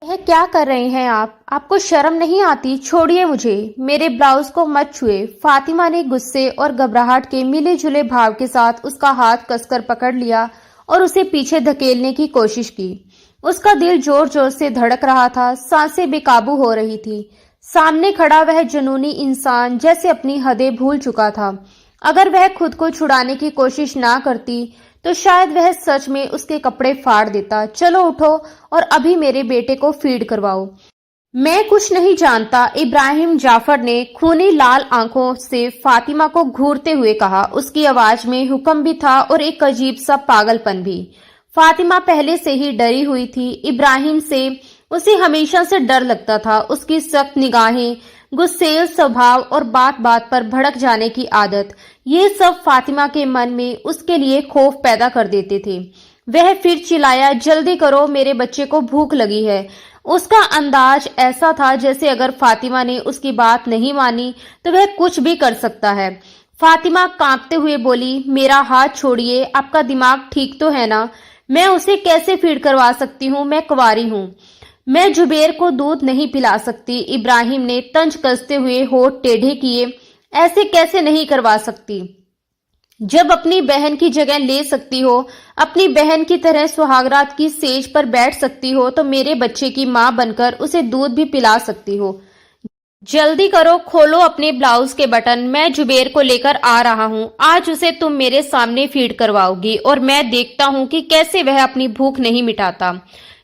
यह क्या कर रहे हैं आप? आपको शर्म नहीं आती? छोड़िए मुझे, मेरे ब्लाउज को मत छुए। फातिमा ने गुस्से और घबराहट के मिले जुले भाव के साथ उसका हाथ कसकर पकड़ लिया और उसे पीछे धकेलने की कोशिश की। उसका दिल जोर जोर से धड़क रहा था, सांसें बेकाबू हो रही थी। सामने खड़ा वह जुनूनी इंसान जैसे अपनी हदें भूल चुका था। अगर वह खुद को छुड़ाने की कोशिश ना करती तो शायद वह सच में उसके कपड़े फाड़ देता। चलो उठो और अभी मेरे बेटे को फीड करवाओ। मैं कुछ नहीं जानता, इब्राहिम जाफर ने खूनी लाल आंखों से फातिमा को घूरते हुए कहा। उसकी आवाज में हुक्म भी था और एक अजीब सा पागलपन भी। फातिमा पहले से ही डरी हुई थी। इब्राहिम से उसे हमेशा से डर लगता था। उसकी सख्त निगाहें, गुस्सेल स्वभाव और बात बात पर भड़क जाने की आदत, ये सब फातिमा के मन में उसके लिए खौफ पैदा कर देते थे। वह फिर चिल्लाया, जल्दी करो, मेरे बच्चे को भूख लगी है। उसका अंदाज ऐसा था जैसे अगर फातिमा ने उसकी बात नहीं मानी तो वह कुछ भी कर सकता है। फातिमा कांपते हुए बोली, मेरा हाथ छोड़िए, आपका दिमाग ठीक तो है ना? मैं उसे कैसे फीड करवा सकती हूँ? मैं कुंवारी हूँ, मैं जुबेर को दूध नहीं पिला सकती। इब्राहिम ने तंज कसते हुए होठ टेढ़े किए। ऐसे कैसे नहीं करवा सकती? जब अपनी बहन की जगह ले सकती हो, अपनी बहन की तरह सुहागरात की सेज पर बैठ सकती हो, तो मेरे बच्चे की मां बनकर उसे दूध भी पिला सकती हो। जल्दी करो, खोलो अपने ब्लाउज के बटन, मैं जुबेर को लेकर आ रहा हूँ। आज उसे तुम मेरे सामने फीड करवाओगी और मैं देखता हूँ कि कैसे वह अपनी भूख नहीं मिटाता।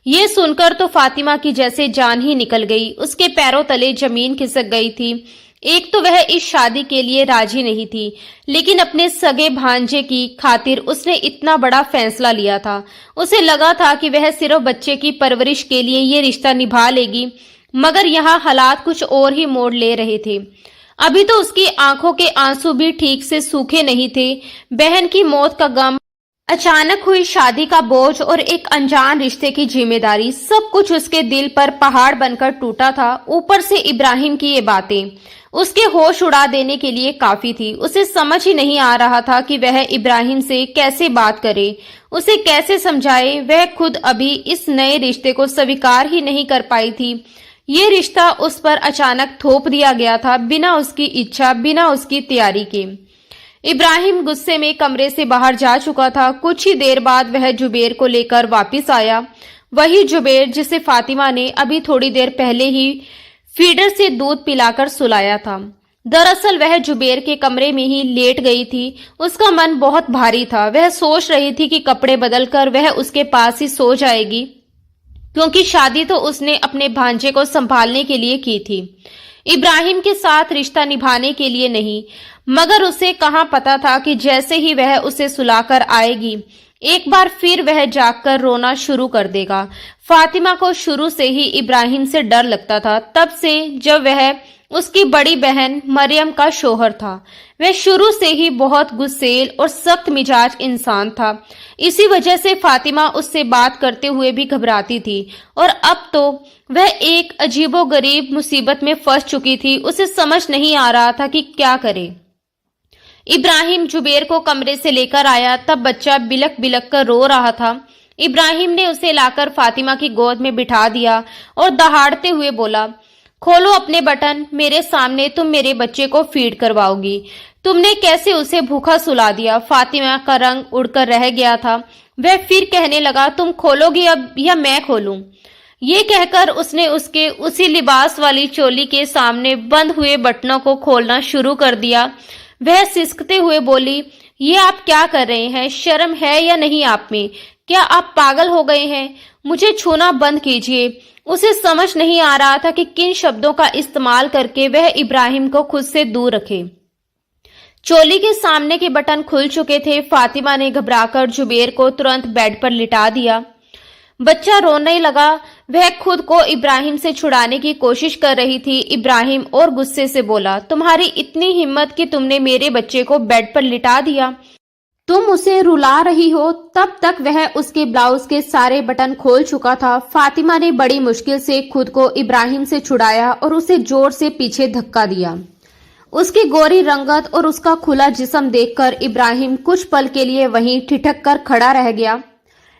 ये सुनकर तो फातिमा की जैसे जान ही निकल गई। उसके पैरों तले जमीन खिसक गई थी। एक तो वह इस शादी के लिए राजी नहीं थी, लेकिन अपने सगे भांजे की खातिर उसने इतना बड़ा फैसला लिया था। उसे लगा था कि वह सिर्फ बच्चे की परवरिश के लिए ये रिश्ता निभा लेगी, मगर यहाँ हालात कुछ और ही मोड़ ले रहे थे। अभी तो उसकी आंखों के आंसू भी ठीक से सूखे नहीं थे। बहन की मौत का गम, अचानक हुई शादी का बोझ और एक अनजान रिश्ते की जिम्मेदारी, सब कुछ उसके दिल पर पहाड़ बनकर टूटा था। ऊपर से इब्राहिम की ये बातें उसके होश उड़ा देने के लिए काफी थी। उसे समझ ही नहीं आ रहा था कि वह इब्राहिम से कैसे बात करे, उसे कैसे समझाए। वह खुद अभी इस नए रिश्ते को स्वीकार ही नहीं कर पाई थी। ये रिश्ता उस पर अचानक थोप दिया गया था, बिना उसकी इच्छा, बिना उसकी तैयारी के। इब्राहिम गुस्से में कमरे से बाहर जा चुका था। कुछ ही देर बाद वह जुबेर को लेकर वापस आया। वही जुबेर जिसे फातिमा ने अभी थोड़ी देर पहले ही फीडर से दूध पिलाकर सुलाया था। दरअसल वह जुबेर के कमरे में ही लेट गई थी। उसका मन बहुत भारी था। वह सोच रही थी कि कपड़े बदलकर वह उसके पास ही सो जाएगी, क्योंकि शादी तो उसने अपने भांजे को संभालने के लिए की थी, इब्राहिम के साथ रिश्ता निभाने के लिए नहीं। मगर उसे कहां पता था कि जैसे ही वह उसे सुलाकर आएगी, एक बार फिर वह जागकर रोना शुरू कर देगा। फातिमा को शुरू से ही इब्राहिम से डर लगता था, तब से जब वह उसकी बड़ी बहन मरियम का शोहर था। वह शुरू से ही बहुत गुस्सेल और सख्त मिजाज इंसान था। इसी वजह से फातिमा उससे बात करते हुए भी घबराती थी, और अब तो वह एक अजीबोगरीब मुसीबत में फंस चुकी थी। उसे समझ नहीं आ रहा था कि क्या करे। इब्राहिम जुबेर को कमरे से लेकर आया, तब बच्चा बिलक बिलक कर रो रहा था। इब्राहिम ने उसे लाकर फातिमा की गोद में बिठा दिया और दहाड़ते हुए बोला, खोलो अपने बटन, मेरे सामने तुम मेरे बच्चे को फीड करवाओगी। तुमने कैसे उसे भूखा सुला दिया? फातिमा का रंग उड़कर रह गया था। वह फिर कहने लगा, तुम खोलोगी अब या मैं खोलूं? ये कहकर उसने उसके उसी लिबास वाली चोली के सामने बंद हुए बटनों को खोलना शुरू कर दिया। वह सिसकते हुए बोली, ये आप क्या कर रहे हैं? शर्म है या नहीं आप में? क्या आप पागल हो गए हैं? मुझे छूना बंद कीजिए। उसे समझ नहीं आ रहा था कि किन शब्दों का इस्तेमाल करके वह इब्राहिम को खुद से दूर रखे। चोली के सामने के बटन खुल चुके थे। फातिमा ने घबराकर जुबेर को तुरंत बेड पर लिटा दिया। बच्चा रोने लगा। वह खुद को इब्राहिम से छुड़ाने की कोशिश कर रही थी। इब्राहिम और गुस्से से बोला, तुम्हारी इतनी हिम्मत कि तुमने मेरे बच्चे को बेड पर लिटा दिया? तुम उसे रुला रही हो। तब तक वह उसके ब्लाउज के सारे बटन खोल चुका था। फातिमा ने बड़ी मुश्किल से खुद को इब्राहिम से छुड़ाया और उसे जोर से पीछे धक्का दिया। उसकी गोरी रंगत और उसका खुला जिस्म देखकर इब्राहिम कुछ पल के लिए वहीं ठिठक कर खड़ा रह गया,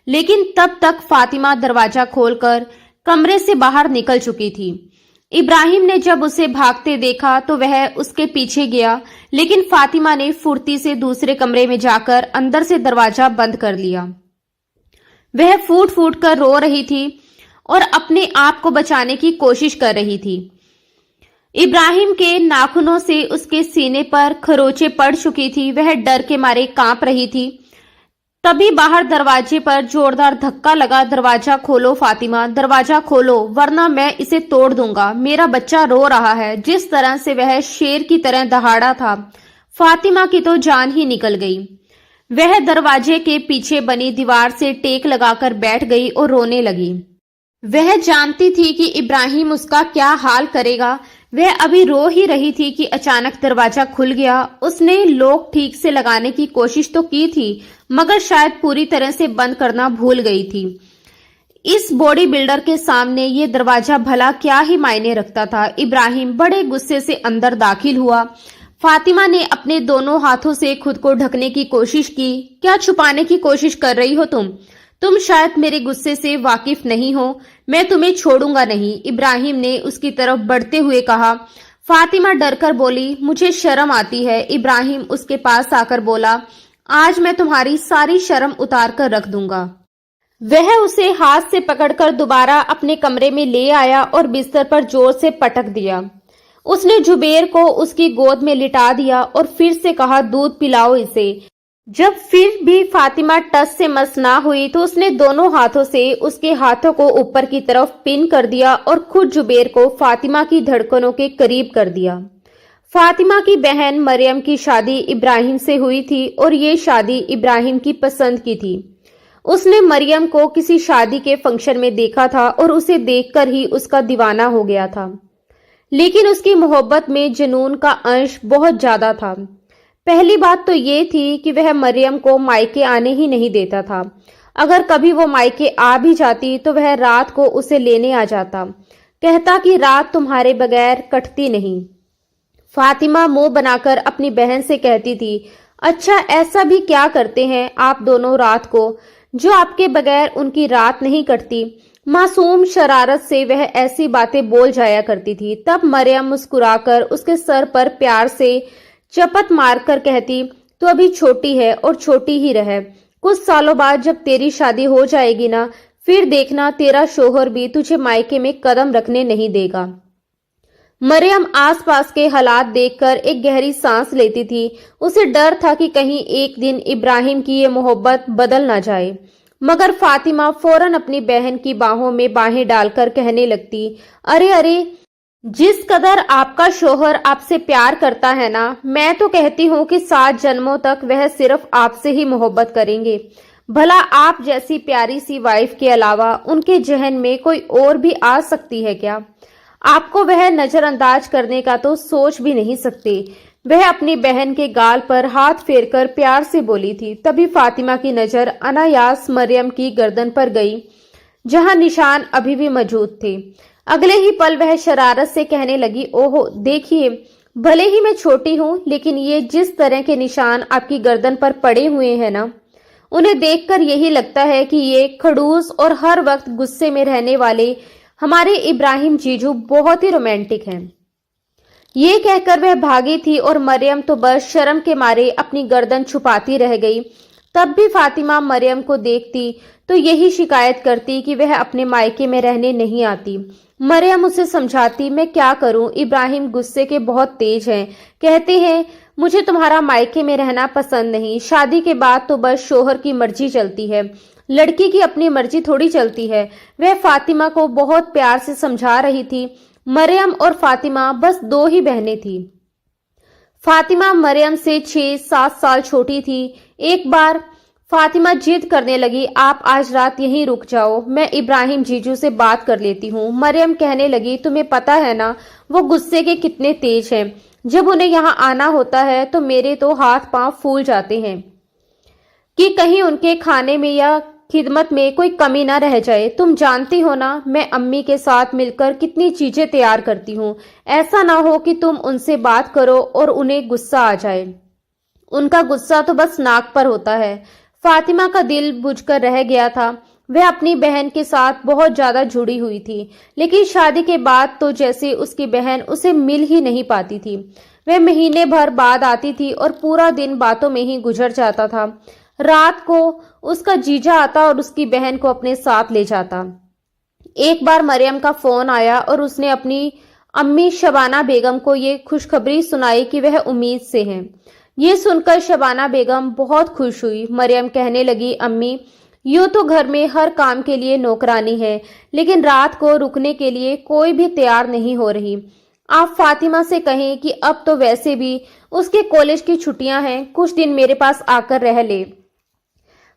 लेकिन तब तक फातिमा दरवाजा खोलकर कमरे से बाहर निकल चुकी थी। इब्राहिम ने जब उसे भागते देखा तो वह उसके पीछे गया, लेकिन फातिमा ने फुर्ती से दूसरे कमरे में जाकर अंदर से दरवाजा बंद कर लिया। वह फूट फूट कर रो रही थी और अपने आप को बचाने की कोशिश कर रही थी। इब्राहिम के नाखूनों से उसके सीने पर खरोंचें पड़ चुकी थी। वह डर के मारे कांप रही थी। तभी बाहर दरवाजे पर जोरदार धक्का लगा। दरवाजा खोलो फातिमा, दरवाजा खोलो, वरना मैं इसे तोड़ दूंगा। मेरा बच्चा रो रहा है। जिस तरह से वह शेर की तरह दहाड़ा था, फातिमा की तो जान ही निकल गई। वह दरवाजे के पीछे बनी दीवार से टेक लगाकर बैठ गई और रोने लगी। वह जानती थी कि इब्राहिम उसका क्या हाल करेगा। वह अभी रो ही रही थी कि अचानक दरवाजा खुल गया। उसने लॉक ठीक से लगाने की कोशिश तो की थी, मगर शायद पूरी तरह से बंद करना भूल गई थी। इस बॉडी बिल्डर के सामने ये दरवाजा भला क्या ही मायने रखता था। इब्राहिम बड़े गुस्से से अंदर दाखिल हुआ। फातिमा ने अपने दोनों हाथों से खुद को ढकने की कोशिश की। क्या छुपाने की कोशिश कर रही हो तुम शायद मेरे गुस्से से वाकिफ नहीं हो। मैं तुम्हें छोड़ूंगा नहीं, इब्राहिम ने उसकी तरफ बढ़ते हुए कहा। फातिमा डरकर बोली, मुझे शर्म आती है। इब्राहिम उसके पास आकर बोला, आज मैं तुम्हारी सारी शर्म उतार कर रख दूंगा। वह उसे हाथ से पकड़कर दोबारा अपने कमरे में ले आया और बिस्तर पर जोर से पटक दिया। उसने जुबेर को उसकी गोद में लिटा दिया और फिर से कहा, दूध पिलाओ इसे। जब फिर भी फातिमा टस से मस ना हुई तो उसने दोनों हाथों से उसके हाथों को ऊपर की तरफ पिन कर दिया और खुद जुबेर को फातिमा की धड़कनों के करीब कर दिया। फातिमा की बहन मरियम की शादी इब्राहिम से हुई थी और ये शादी इब्राहिम की पसंद की थी। उसने मरियम को किसी शादी के फंक्शन में देखा था और उसे देखकर ही उसका दीवाना हो गया था, लेकिन उसकी मोहब्बत में जुनून का अंश बहुत ज्यादा था। पहली बात तो ये थी कि वह मरियम को मायके आने ही नहीं देता था। अगर कभी वो मायके आ भी जाती तो वह रात को उसे लेने आ जाता, कहता कि रात तुम्हारे बगैर कटती नहीं। फातिमा मुंह बनाकर अपनी बहन से कहती थी, अच्छा ऐसा भी क्या करते हैं आप दोनों रात को जो आपके बगैर उनकी रात नहीं कटती। मासूम शरारत से वह ऐसी बातें बोल जाया करती थी। तब मरियम मुस्कुराकर उसके सर पर प्यार से चपत मारकर कहती, तू अभी छोटी है और छोटी ही रहे। कुछ सालों बाद जब तेरी शादी हो जाएगी ना, फिर देखना तेरा शोहर भी तुझे मायके में कदम रखने नहीं देगा। मरियम आसपास के हालात देखकर एक गहरी सांस लेती थी। उसे डर था कि कहीं एक दिन इब्राहिम की ये मोहब्बत बदल ना जाए। मगर फातिमा फौरन अपनी बहन की बाहों में बाहें डालकर कहने लगती, अरे अरे, जिस कदर आपका शोहर आपसे प्यार करता है ना, मैं तो कहती हूँ कि 7 जन्मों तक वह सिर्फ आपसे ही मोहब्बत करेंगे। भला आप जैसी प्यारी सी वाइफ के अलावा उनके जहन में कोई और भी आ सकती है क्या? आपको वह नजरअंदाज करने का तो सोच भी नहीं सकते। वह अपनी बहन के गाल पर हाथ फेरकर प्यार से बोली थी। तभी फातिमा की नजर अनायास मरियम की गर्दन पर गई, जहां निशान अभी भी मौजूद थे। अगले ही पल वह शरारत से कहने लगी, ओहो देखिए, भले ही मैं छोटी हूँ, लेकिन ये जिस तरह के निशान आपकी गर्दन पर पड़े हुए हैं ना, उन्हें देखकर यही लगता है कि ये खड़ूस और हर वक्त गुस्से में रहने वाले हमारे इब्राहिम जीजू बहुत ही रोमांटिक हैं। ये कहकर वह भागी थी और मरियम तो बस शर्म के मारे अपनी गर्दन छुपाती रह गई। तब भी फातिमा मरियम को देखती तो यही शिकायत करती कि वह अपने मायके में रहने नहीं आती। मरियम उसे समझाती, मैं क्या करूं, इब्राहिम गुस्से के बहुत तेज हैं। कहते हैं मुझे तुम्हारा मायके में रहना पसंद नहीं। शादी के बाद तो बस शोहर की मर्जी चलती है, लड़की की अपनी मर्जी थोड़ी चलती है। वह फातिमा को बहुत प्यार से समझा रही थी। मरियम और फातिमा बस 2 ही बहनें थी। फातिमा मरियम से 6-7 साल छोटी थी। एक बार फातिमा जिद करने लगी, आप आज रात यहीं रुक जाओ, मैं इब्राहिम जीजू से बात कर लेती हूँ। मरियम कहने लगी, तुम्हें पता है ना वो गुस्से के कितने तेज हैं। जब उन्हें यहाँ आना होता है तो मेरे तो हाथ पांव फूल जाते हैं कि कहीं उनके खाने में या खिदमत में कोई कमी ना रह जाए। तुम जानती हो ना, मैं अम्मी के साथ मिलकर कितनी चीजें तैयार करती हूँ। ऐसा ना हो कि तुम उनसे बात करो और उन्हें गुस्सा आ जाए। उनका गुस्सा तो बस नाक पर होता है। फातिमा का दिल बुझकर रह गया था। वह अपनी बहन के साथ बहुत ज्यादा जुड़ी हुई थी, लेकिन शादी के बाद तो जैसे उसकी बहन उसे मिल ही नहीं पाती थी। वह महीने भर बाद आती थी और पूरा दिन बातों में ही गुजर जाता था। रात को उसका जीजा आता और उसकी बहन को अपने साथ ले जाता। एक बार मरियम का फोन आया और उसने अपनी अम्मी शबाना बेगम को ये खुशखबरी सुनाई कि वह उम्मीद से हैं। ये सुनकर शबाना बेगम बहुत खुश हुई। मरियम कहने लगी, अम्मी, यूं तो घर में हर काम के लिए नौकरानी है, लेकिन रात को रुकने के लिए कोई भी तैयार नहीं हो रही। आप फातिमा से कहें कि अब तो वैसे भी उसके कॉलेज की छुट्टियां हैं, कुछ दिन मेरे पास आकर रह ले।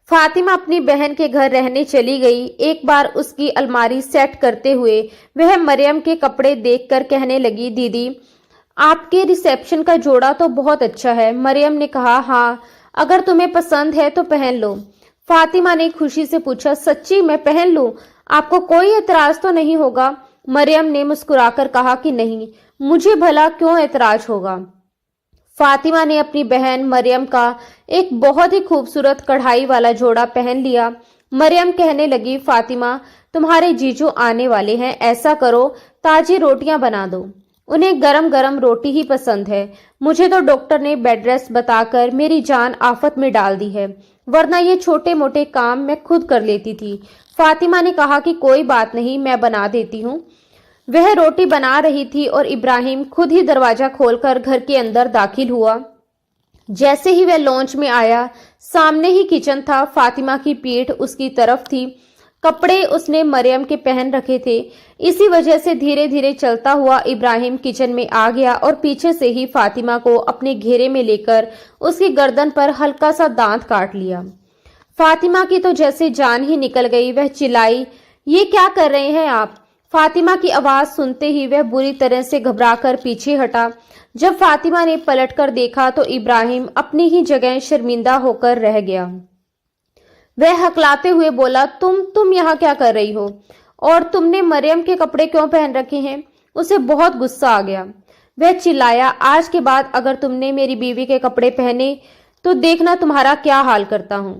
फातिमा अपनी बहन के घर रहने चली गई। एक बार उसकी अलमारी सेट करते हुए वह मरियम के कपड़े देखकर कहने लगी, दीदी, आपके रिसेप्शन का जोड़ा तो बहुत अच्छा है। मरियम ने कहा, हाँ, अगर तुम्हें पसंद है तो पहन लो। फातिमा ने खुशी से पूछा, सच्ची मैं पहन लूं? आपको कोई एतराज तो नहीं होगा? मरियम ने मुस्कुराकर कहा कि नहीं, मुझे भला क्यों एतराज होगा। फातिमा ने अपनी बहन मरियम का एक बहुत ही खूबसूरत कढ़ाई वाला जोड़ा पहन लिया। मरियम कहने लगी, फातिमा, तुम्हारे जीजू आने वाले हैं, ऐसा करो ताजी रोटियां बना दो। उन्हें गरम गरम रोटी ही पसंद है। मुझे तो डॉक्टर ने बेड रेस्ट बताकर मेरी जान आफत में डाल दी है, वरना ये छोटे मोटे काम मैं खुद कर लेती थी। फातिमा ने कहा कि कोई बात नहीं, मैं बना देती हूँ। वह रोटी बना रही थी और इब्राहिम खुद ही दरवाजा खोलकर घर के अंदर दाखिल हुआ। जैसे ही वह लॉन्च में आया, सामने ही किचन था। फातिमा की पीठ उसकी तरफ थी। कपड़े उसने मरियम के पहन रखे थे। इसी वजह से धीरे धीरे चलता हुआ इब्राहिम किचन में आ गया और पीछे से ही फातिमा को अपने घेरे में लेकर उसकी गर्दन पर हल्का सा दांत काट लिया। फातिमा की तो जैसे जान ही निकल गई। वह चिल्लाई, ये क्या कर रहे हैं आप? फातिमा की आवाज सुनते ही वह बुरी तरह से घबराकर पीछे हटा। जब फातिमा ने पलटकर देखा तो इब्राहिम अपनी ही जगह शर्मिंदा होकर रह गया। वह हकलाते हुए बोला, तुम यहाँ क्या कर रही हो? और तुमने मरियम के कपड़े क्यों पहन रखे हैं? उसे बहुत गुस्सा आ गया। वह चिल्लाया, आज के बाद अगर तुमने मेरी बीवी के कपड़े पहने तो देखना तुम्हारा क्या हाल करता हूँ।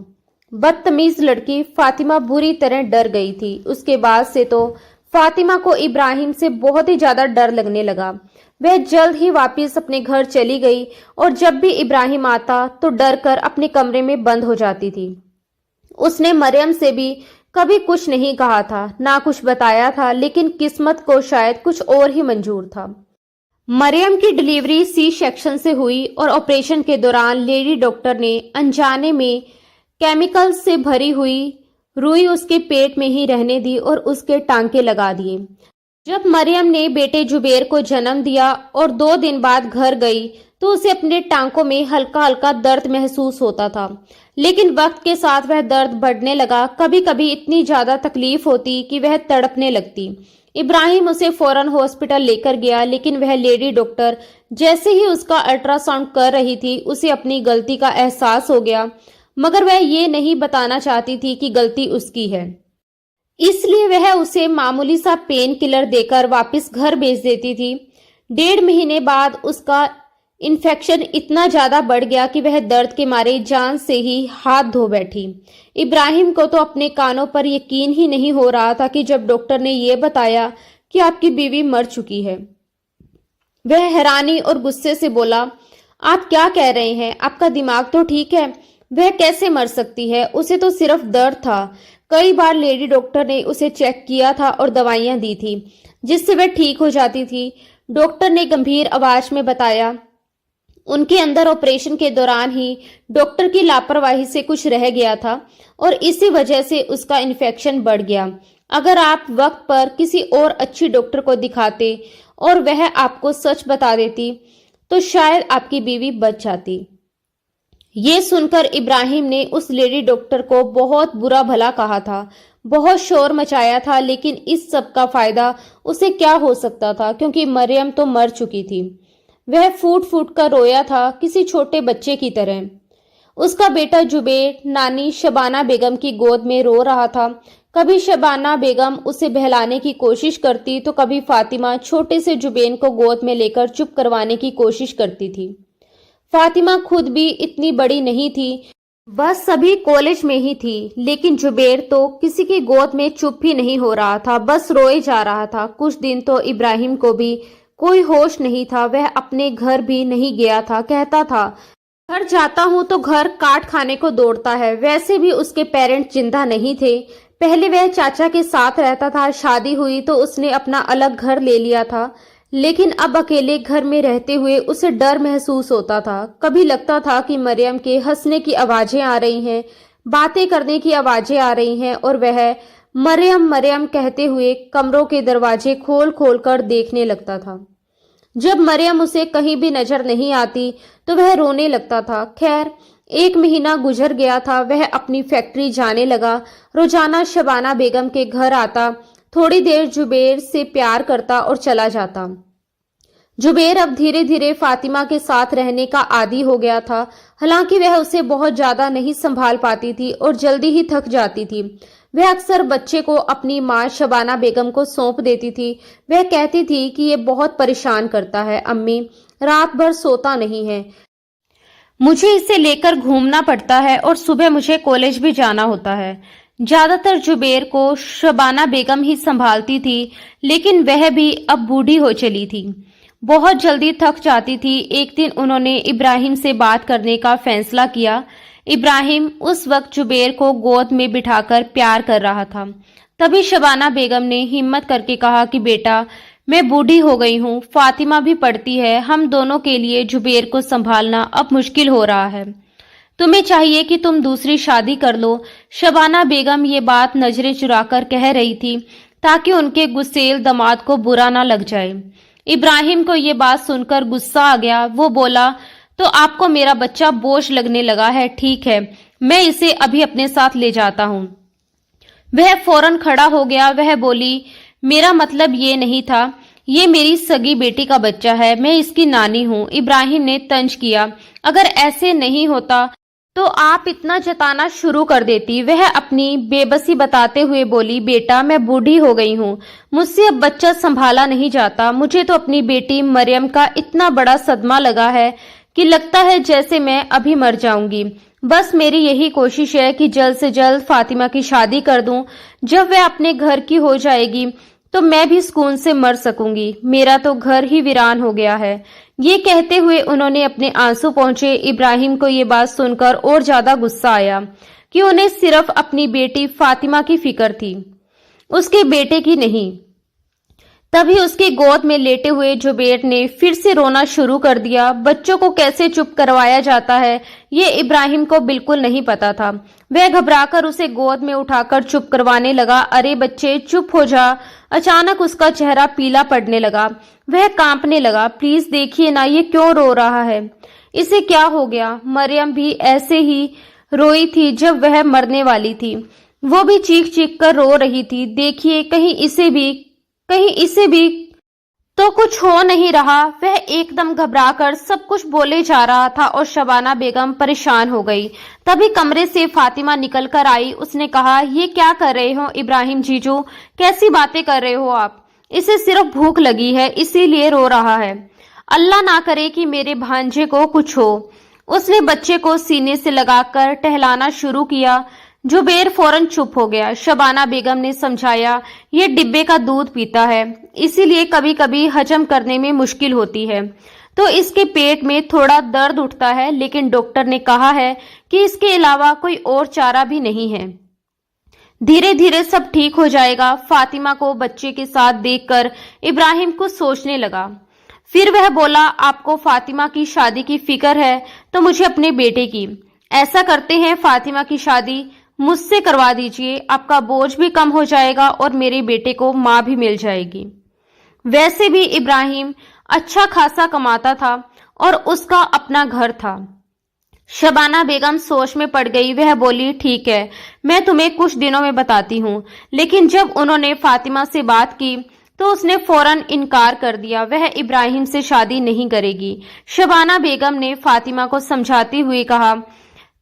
बदतमीज लड़की। फातिमा बुरी तरह डर गई थी। उसके बाद से तो फातिमा को इब्राहिम से बहुत ही ज्यादा डर लगने लगा। वह जल्द ही वापस अपने घर चली गई और जब भी इब्राहिम आता तो डर कर अपने कमरे में बंद हो जाती थी। उसने मरियम से भी कभी कुछ नहीं कहा था, ना कुछ बताया था, लेकिन किस्मत को शायद कुछ और ही मंजूर था। मरियम की डिलीवरी सी सेक्शन से हुई और ऑपरेशन के दौरान लेडी डॉक्टर ने अनजाने में केमिकल से भरी हुई रुई उसके पेट में ही रहने दी और उसके टांके लगा दिए। जब मरियम ने बेटे जुबेर को जन्म दिया और 2 दिन बाद घर गई तो उसे अपने टांकों में हल्का हल्का दर्द महसूस होता था, लेकिन वक्त के साथ वह दर्द बढ़ने लगा। कभी कभी इतनी ज्यादा तकलीफ होती कि वह तड़पने लगती। इब्राहिम उसे फौरन हॉस्पिटल लेकर गया, लेकिन वह लेडी डॉक्टर जैसे ही उसका अल्ट्रासाउंड कर रही थी उसे अपनी गलती का एहसास हो गया, मगर वह ये नहीं बताना चाहती थी कि गलती उसकी है। इसलिए वह उसे मामूली सा पेन किलर देकर वापस घर भेज देती थी। 1.5 महीने बाद उसका इन्फेक्शन इतना ज्यादा बढ़ गया कि वह दर्द के मारे जान से ही हाथ धो बैठी। इब्राहिम को तो अपने कानों पर यकीन ही नहीं हो रहा था कि जब डॉक्टर ने यह बताया कि आपकी बीवी मर चुकी है। वह हैरानी और गुस्से से बोला, आप क्या कह रहे हैं? आपका दिमाग तो ठीक है? वह कैसे मर सकती है? उसे तो सिर्फ दर्द था। कई बार लेडी डॉक्टर ने उसे चेक किया था और दवाइयां दी थी जिससे वह ठीक हो जाती थी। डॉक्टर ने गंभीर आवाज में बताया, उनके अंदर ऑपरेशन के दौरान ही डॉक्टर की लापरवाही से कुछ रह गया था और इसी वजह से उसका इन्फेक्शन बढ़ गया। अगर आप वक्त पर किसी और अच्छी डॉक्टर को दिखाते और वह आपको सच बता देती तो शायद आपकी बीवी बच जाती। ये सुनकर इब्राहिम ने उस लेडी डॉक्टर को बहुत बुरा भला कहा था, बहुत शोर मचाया था, लेकिन इस सब का फायदा उसे क्या हो सकता था, क्योंकि मरियम तो मर चुकी थी। वह फूट फूट कर रोया था, किसी छोटे बच्चे की तरह। उसका बेटा जुबेर नानी शबाना बेगम की गोद में रो रहा था। कभी शबाना बेगम उसे बहलाने की कोशिश करती तो कभी फातिमा छोटे से जुबेन को गोद में लेकर चुप करवाने की कोशिश करती थी। फातिमा खुद भी इतनी बड़ी नहीं थी बस सभी कॉलेज में ही थी, लेकिन जुबेर तो किसी की गोद में चुप ही नहीं हो रहा था, बस रोए जा रहा था। कुछ दिन तो इब्राहिम को भी कोई होश नहीं था, वह अपने घर भी नहीं गया था। कहता था, घर जाता हूँ तो घर काट खाने को दौड़ता है। वैसे भी उसके पेरेंट्स जिंदा नहीं थे। पहले वह चाचा के साथ रहता था, शादी हुई तो उसने अपना अलग घर ले लिया था, लेकिन अब अकेले घर में रहते हुए उसे डर महसूस होता था। कभी लगता था कि मरियम के हंसने की आवाजें आ रही हैं, बातें करने की आवाजें आ रही हैं, और वह मरियम मरियम कहते हुए कमरों के दरवाजे खोल खोल कर देखने लगता था। जब मरियम उसे कहीं भी नजर नहीं आती तो वह रोने लगता था। खैर, 1 महीना गुजर गया था। वह अपनी फैक्ट्री जाने लगा, रोजाना शबाना बेगम के घर आता, थोड़ी देर जुबेर से प्यार करता और चला जाता। जुबेर अब धीरे धीरे फातिमा के साथ रहने का आदी हो गया था। हालांकि वह उसे बहुत ज्यादा नहीं संभाल पाती थी और जल्दी ही थक जाती थी। वह अक्सर बच्चे को अपनी माँ शबाना बेगम को सौंप देती थी। वह कहती थी कि ये बहुत परेशान करता है, अम्मी रात भर सोता नहीं है, मुझे इसे लेकर घूमना पड़ता है और सुबह मुझे कॉलेज भी जाना होता है। ज्यादातर जुबेर को शबाना बेगम ही संभालती थी, लेकिन वह भी अब बूढ़ी हो चली थी, बहुत जल्दी थक जाती थी। एक दिन उन्होंने इब्राहिम से बात करने का फैसला किया। इब्राहिम उस वक्त जुबेर को गोद में बिठाकर प्यार कर रहा था। तभी शबाना बेगम ने हिम्मत करके कहा कि बेटा, मैं बूढ़ी हो गई हूँ, फातिमा भी पढ़ती है, हम दोनों के लिए जुबेर को संभालना अब मुश्किल हो रहा है। तुम्हें चाहिए कि तुम दूसरी शादी कर लो। शबाना बेगम ये बात नजरें चुराकर कह रही थी ताकि उनके गुस्सेल दामाद को बुरा ना लग जाए। इब्राहिम को ये बात सुनकर गुस्सा आ गया। वो बोला, तो आपको मेरा बच्चा बोझ लगने लगा है? ठीक है, मैं इसे अभी अपने साथ ले जाता हूँ। वह फौरन खड़ा हो गया। वह बोली, मेरा मतलब ये नहीं था, ये मेरी सगी बेटी का बच्चा है, मैं इसकी नानी हूँ। इब्राहिम ने तंज किया, अगर ऐसे नहीं होता तो आप इतना जताना शुरू कर देती। वह अपनी बेबसी बताते हुए बोली, बेटा मैं बूढ़ी हो गई हूँ, मुझसे अब बच्चा संभाला नहीं जाता। मुझे तो अपनी बेटी मरियम का इतना बड़ा सदमा लगा है कि लगता है जैसे मैं अभी मर जाऊंगी। बस मेरी यही कोशिश है कि जल्द से जल्द फातिमा की शादी कर दूं। जब वह अपने घर की हो जाएगी तो मैं भी सुकून से मर सकूंगी। मेरा तो घर ही वीरान हो गया है। ये कहते हुए उन्होंने अपने आंसू पोंछे। इब्राहिम को ये बात सुनकर और ज्यादा गुस्सा आया कि उन्हें सिर्फ अपनी बेटी फातिमा की फिक्र थी, उसके बेटे की नहीं। तभी उसकी गोद में लेटे हुए जुबेर ने फिर से रोना शुरू कर दिया। बच्चों को कैसे चुप करवाया जाता है ये इब्राहिम को बिल्कुल नहीं पता था। वह घबराकर उसे गोद में उठाकर चुप करवाने लगा। अरे बच्चे चुप हो जा। अचानक उसका चेहरा पीला पड़ने लगा, वह कांपने लगा। प्लीज देखिए ना, ये क्यों रो रहा है, इसे क्या हो गया? मरियम भी ऐसे ही रोई थी जब वह मरने वाली थी, वो भी चीख चीख कर रो रही थी। देखिए कहीं इसे भी तो कुछ हो नहीं रहा। वह एकदम घबराकर सब कुछ बोले जा रहा था और शबाना बेगम परेशान हो गई। तभी कमरे से फातिमा निकल कर आई। उसने कहा, ये क्या कर रहे हो इब्राहिम जीजू, कैसी बातें कर रहे हो आप? इसे सिर्फ भूख लगी है इसीलिए रो रहा है, अल्लाह ना करे कि मेरे भांजे को कुछ हो। उसने बच्चे को सीने से लगाकर टहलाना शुरू किया। जुबेर फौरन चुप हो गया। शबाना बेगम ने समझाया, ये डिब्बे का दूध पीता है, इसीलिए कभी कभी हजम करने में मुश्किल होती है, तो इसके पेट में थोड़ा दर्द उठता है, लेकिन डॉक्टर ने कहा है कि इसके अलावा कोई और चारा भी नहीं है, धीरे धीरे सब ठीक हो जाएगा। फातिमा को बच्चे के साथ देखकर इब्राहिम कुछ सोचने लगा। फिर वह बोला, आपको फातिमा की शादी की फिक्र है तो मुझे अपने बेटे की। ऐसा करते हैं, फातिमा की शादी मुझसे करवा दीजिए, आपका बोझ भी कम हो जाएगा और मेरे बेटे को माँ भी मिल जाएगी। वैसे भी इब्राहिम अच्छा खासा कमाता था और उसका अपना घर था। शबाना बेगम सोच में पड़ गई। वह बोली, ठीक है, मैं तुम्हें कुछ दिनों में बताती हूँ। लेकिन जब उन्होंने फातिमा से बात की तो उसने फौरन इनकार कर दिया, वह इब्राहिम से शादी नहीं करेगी। शबाना बेगम ने फातिमा को समझाते हुए कहा,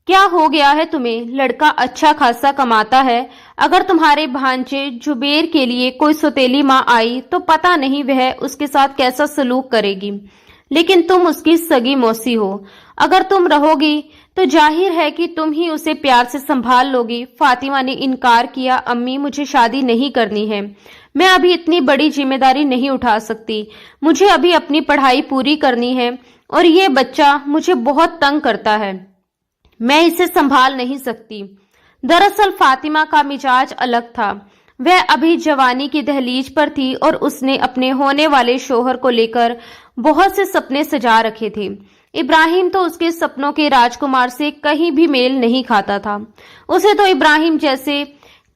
क्या हो गया है तुम्हें? लड़का अच्छा खासा कमाता है, अगर तुम्हारे भांजे जुबेर के लिए कोई सौतेली माँ आई तो पता नहीं वह उसके साथ कैसा सलूक करेगी। लेकिन तुम उसकी सगी मौसी हो। अगर तुम रहोगी तो जाहिर है कि तुम ही उसे प्यार से संभाल लोगी। फातिमा ने इनकार किया। अम्मी, मुझे शादी नहीं करनी है। मैं अभी इतनी बड़ी जिम्मेदारी नहीं उठा सकती। मुझे अभी अपनी पढ़ाई पूरी करनी है और ये बच्चा मुझे बहुत तंग करता है। मैं इसे संभाल नहीं सकती। दरअसल फातिमा का मिजाज अलग था। वह अभी जवानी की दहलीज पर थी और उसने अपने होने वाले शोहर को लेकर बहुत से सपने सजा रखे थे। इब्राहिम तो उसके सपनों के राजकुमार से कहीं भी मेल नहीं खाता था। उसे तो इब्राहिम जैसे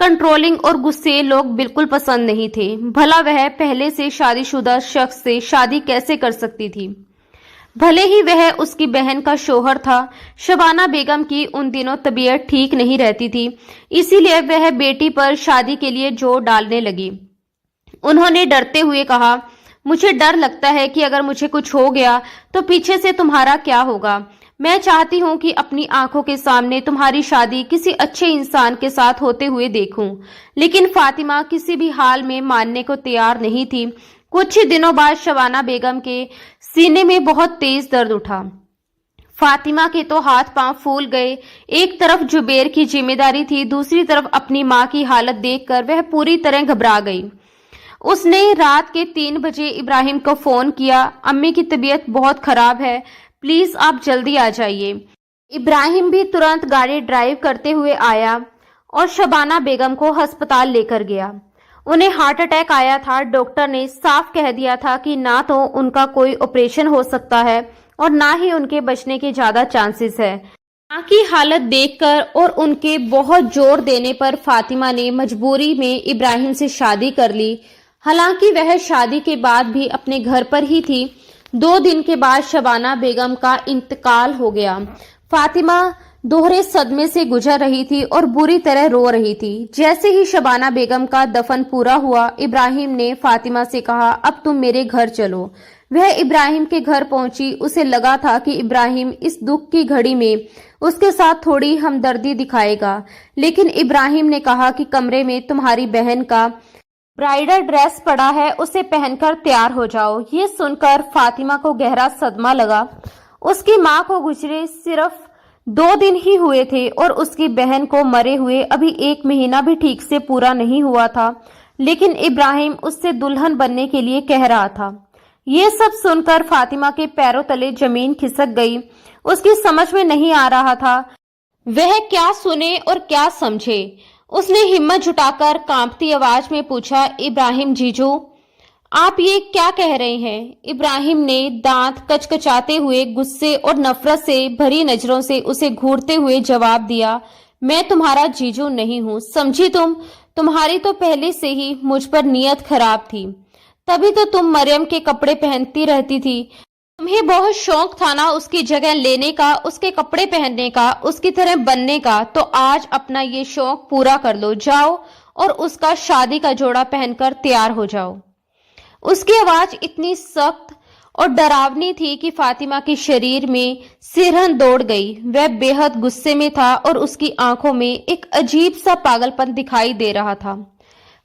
कंट्रोलिंग और गुस्से लोग बिल्कुल पसंद नहीं थे। भला वह पहले से शादीशुदा शख्स से शादी कैसे कर सकती थी? भले ही वह उसकी बहन का शोहर था। शबाना बेगम की उन दिनों तबीयत ठीक नहीं रहती थी, इसीलिए वह बेटी पर शादी के लिए जोर डालने लगी। उन्होंने डरते हुए कहा, मुझे डर लगता है कि अगर मुझे कुछ हो गया तो पीछे से तुम्हारा क्या होगा। मैं चाहती हूँ कि अपनी आंखों के सामने तुम्हारी शादी किसी अच्छे इंसान के साथ होते हुए देखूं। लेकिन फातिमा किसी भी हाल में मानने को तैयार नहीं थी। कुछ ही दिनों बाद शबाना बेगम के सीने में बहुत तेज दर्द उठा। फातिमा के तो हाथ पांव फूल गए। एक तरफ जुबेर की जिम्मेदारी थी, दूसरी तरफ अपनी मां की हालत देखकर वह पूरी तरह घबरा गई। उसने रात के 3 बजे इब्राहिम को फोन किया। अम्मी की तबीयत बहुत खराब है, प्लीज आप जल्दी आ जाइए। इब्राहिम भी तुरंत गाड़ी ड्राइव करते हुए आया और शबाना बेगम को अस्पताल लेकर गया। उन्हें हार्ट अटैक आया था। डॉक्टर ने साफ कह दिया था कि ना तो उनका कोई ऑपरेशन हो सकता है और ना ही उनके बचने के ज्यादा चांसेस है। मां की हालत देखकर और उनके बहुत जोर देने पर फातिमा ने मजबूरी में इब्राहिम से शादी कर ली। हालांकि वह शादी के बाद भी अपने घर पर ही थी। 2 दिन के बाद शबाना बेगम का इंतकाल हो गया। फातिमा दोहरे सदमे से गुजर रही थी और बुरी तरह रो रही थी। जैसे ही शबाना बेगम का दफन पूरा हुआ, इब्राहिम ने फातिमा से कहा, अब तुम मेरे घर चलो। वह इब्राहिम के घर पहुंची। उसे लगा था कि इब्राहिम इस दुख की घड़ी में उसके साथ थोड़ी हमदर्दी दिखाएगा, लेकिन इब्राहिम ने कहा कि कमरे में तुम्हारी बहन का ब्राइडल ड्रेस पड़ा है, उसे पहनकर तैयार हो जाओ। ये सुनकर फातिमा को गहरा सदमा लगा। उसकी मां को गुजरे सिर्फ 2 दिन ही हुए थे और उसकी बहन को मरे हुए अभी 1 महीना भी ठीक से पूरा नहीं हुआ था, लेकिन इब्राहिम उससे दुल्हन बनने के लिए कह रहा था। ये सब सुनकर फातिमा के पैरों तले जमीन खिसक गई। उसकी समझ में नहीं आ रहा था वह क्या सुने और क्या समझे। उसने हिम्मत जुटाकर कांपती आवाज में पूछा, इब्राहिम जीजू, आप ये क्या कह रहे हैं? इब्राहिम ने दांत कचकचाते हुए गुस्से और नफरत से भरी नजरों से उसे घूरते हुए जवाब दिया, मैं तुम्हारा जीजू नहीं हूं, समझी तुम? तुम्हारी तो पहले से ही मुझ पर नियत खराब थी, तभी तो तुम मरियम के कपड़े पहनती रहती थी। तुम्हें बहुत शौक था ना उसकी जगह लेने का, उसके कपड़े पहनने का, उसकी तरह बनने का, तो आज अपना ये शौक पूरा कर लो। जाओ और उसका शादी का जोड़ा पहनकर तैयार हो जाओ। उसकी आवाज इतनी सख्त और डरावनी थी कि फातिमा के शरीर में सिरहन दौड़ गई। वह बेहद गुस्से में था और उसकी आंखों में एक अजीब सा पागलपन दिखाई दे रहा था।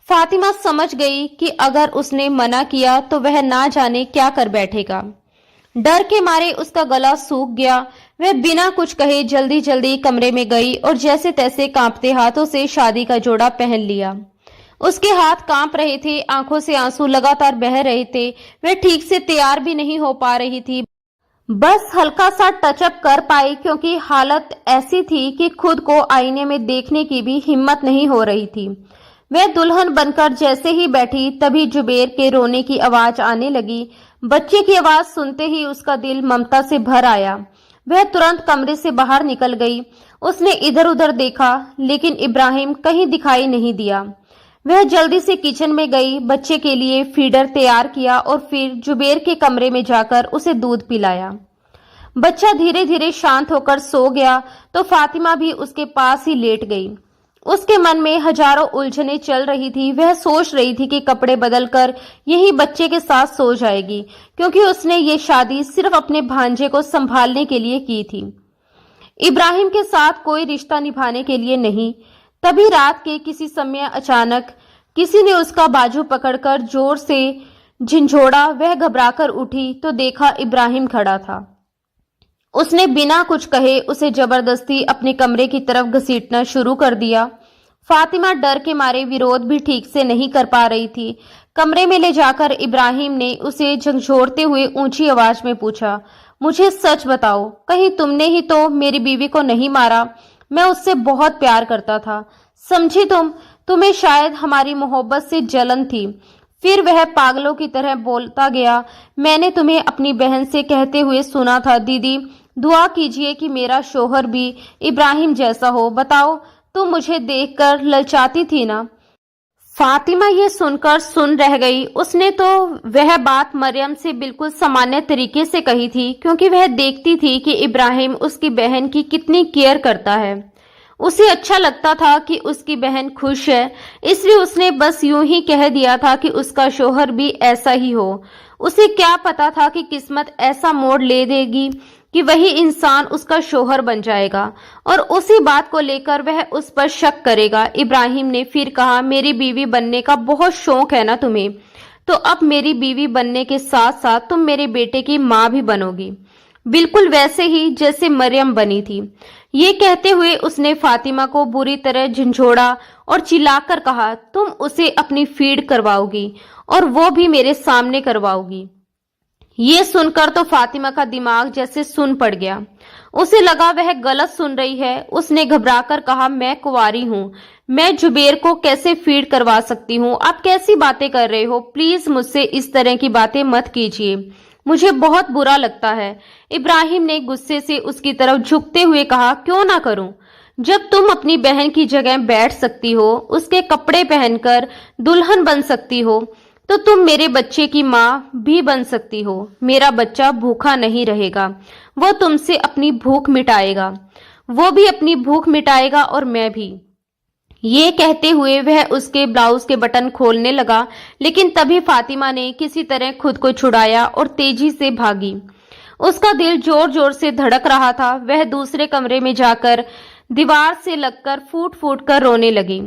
फातिमा समझ गई कि अगर उसने मना किया तो वह ना जाने क्या कर बैठेगा। डर के मारे उसका गला सूख गया। वह बिना कुछ कहे जल्दी जल्दी कमरे में गई और जैसे तैसे कांपते हाथों से शादी का जोड़ा पहन लिया। उसके हाथ कांप रहे थे, आंखों से आंसू लगातार बह रहे थे। वह ठीक से तैयार भी नहीं हो पा रही थी, बस हल्का सा टचअप कर पाई, क्योंकि हालत ऐसी थी कि खुद को आईने में देखने की भी हिम्मत नहीं हो रही थी। वह दुल्हन बनकर जैसे ही बैठी तभी जुबेर के रोने की आवाज आने लगी। बच्चे की आवाज सुनते ही उसका दिल ममता से भर आया। वह तुरंत कमरे से बाहर निकल गई। उसने इधर उधर देखा, लेकिन इब्राहिम कहीं दिखाई नहीं दिया। वह जल्दी से किचन में गई, बच्चे के लिए फीडर तैयार किया और फिर जुबेर के कमरे में जाकर उसे दूध पिलाया। बच्चा धीरे धीरे शांत होकर सो गया तो फातिमा भी उसके पास ही लेट गई। उसके मन में हजारों उलझनें चल रही थी। वह सोच रही थी कि कपड़े बदलकर यही बच्चे के साथ सो जाएगी, क्योंकि उसने ये शादी सिर्फ अपने भांजे को संभालने के लिए की थी, इब्राहिम के साथ कोई रिश्ता निभाने के लिए नहीं। तभी रात के किसी समय अचानक किसी ने उसका बाजू पकड़कर जोर से झिंझोड़ा। वह घबराकर उठी तो देखा इब्राहिम खड़ा था। उसने बिना कुछ कहे उसे जबरदस्ती अपने कमरे की तरफ घसीटना शुरू कर दिया। फातिमा डर के मारे विरोध भी ठीक से नहीं कर पा रही थी। कमरे में ले जाकर इब्राहिम ने उसे झंझोड़ते हुए ऊंची आवाज में पूछा, मुझे सच बताओ, कहीं तुमने ही तो मेरी बीवी को नहीं मारा? मैं उससे बहुत प्यार करता था, समझी तुम्हें शायद हमारी मोहब्बत से जलन थी। फिर वह पागलों की तरह बोलता गया, मैंने तुम्हें अपनी बहन से कहते हुए सुना था, दीदी दुआ कीजिए कि मेरा शोहर भी इब्राहिम जैसा हो। बताओ, तुम मुझे देखकर ललचाती थी ना? फातिमा ये सुनकर सुन रह गई। उसने तो वह बात मरियम से बिल्कुल सामान्य तरीके से कही थी, क्योंकि वह देखती थी कि इब्राहिम उसकी बहन की कितनी केयर करता है। उसे अच्छा लगता था कि उसकी बहन खुश है, इसलिए उसने बस यूं ही कह दिया था कि उसका शोहर भी ऐसा ही हो। उसे क्या पता था कि किस्मत ऐसा मोड़ ले देगी कि वही इंसान उसका शोहर बन जाएगा और उसी बात को लेकर वह उस पर शक करेगा। इब्राहिम ने फिर कहा, मेरी बीवी बनने का बहुत शौक है ना तुम्हें, तो अब मेरी बीवी बनने के साथ साथ तुम मेरे बेटे की माँ भी बनोगी, बिल्कुल वैसे ही जैसे मरियम बनी थी। ये कहते हुए उसने फातिमा को बुरी तरह झंझोड़ा और चिल्लाकर कहा, तुम उसे अपनी फीड करवाओगी और वो भी मेरे सामने करवाओगी। ये सुनकर तो फातिमा का दिमाग जैसे सुन पड़ गया। उसे लगा वह गलत सुन रही है। उसने घबराकर कहा, मैं कुंवारी हूँ, मैं जुबेर को कैसे फीड करवा सकती हूँ? आप कैसी बातें कर रहे हो? प्लीज मुझसे इस तरह की बातें मत कीजिए, मुझे बहुत बुरा लगता है। इब्राहिम ने गुस्से से उसकी तरफ झुकते हुए कहा, क्यों ना करूं? जब तुम अपनी बहन की जगह बैठ सकती हो, उसके कपड़े पहनकर दुल्हन बन सकती हो, तो तुम मेरे बच्चे की माँ भी बन सकती हो। मेरा बच्चा भूखा नहीं रहेगा, वो तुमसे अपनी भूख मिटाएगा, वो भी अपनी भूख मिटाएगा और मैं भी। ये कहते हुए वह उसके ब्लाउज के बटन खोलने लगा, लेकिन तभी फातिमा ने किसी तरह खुद को छुड़ाया और तेजी से भागी। उसका दिल जोर जोर से धड़क रहा था। वह दूसरे कमरे में जाकर दीवार से लगकर फूट फूट कर रोने लगी।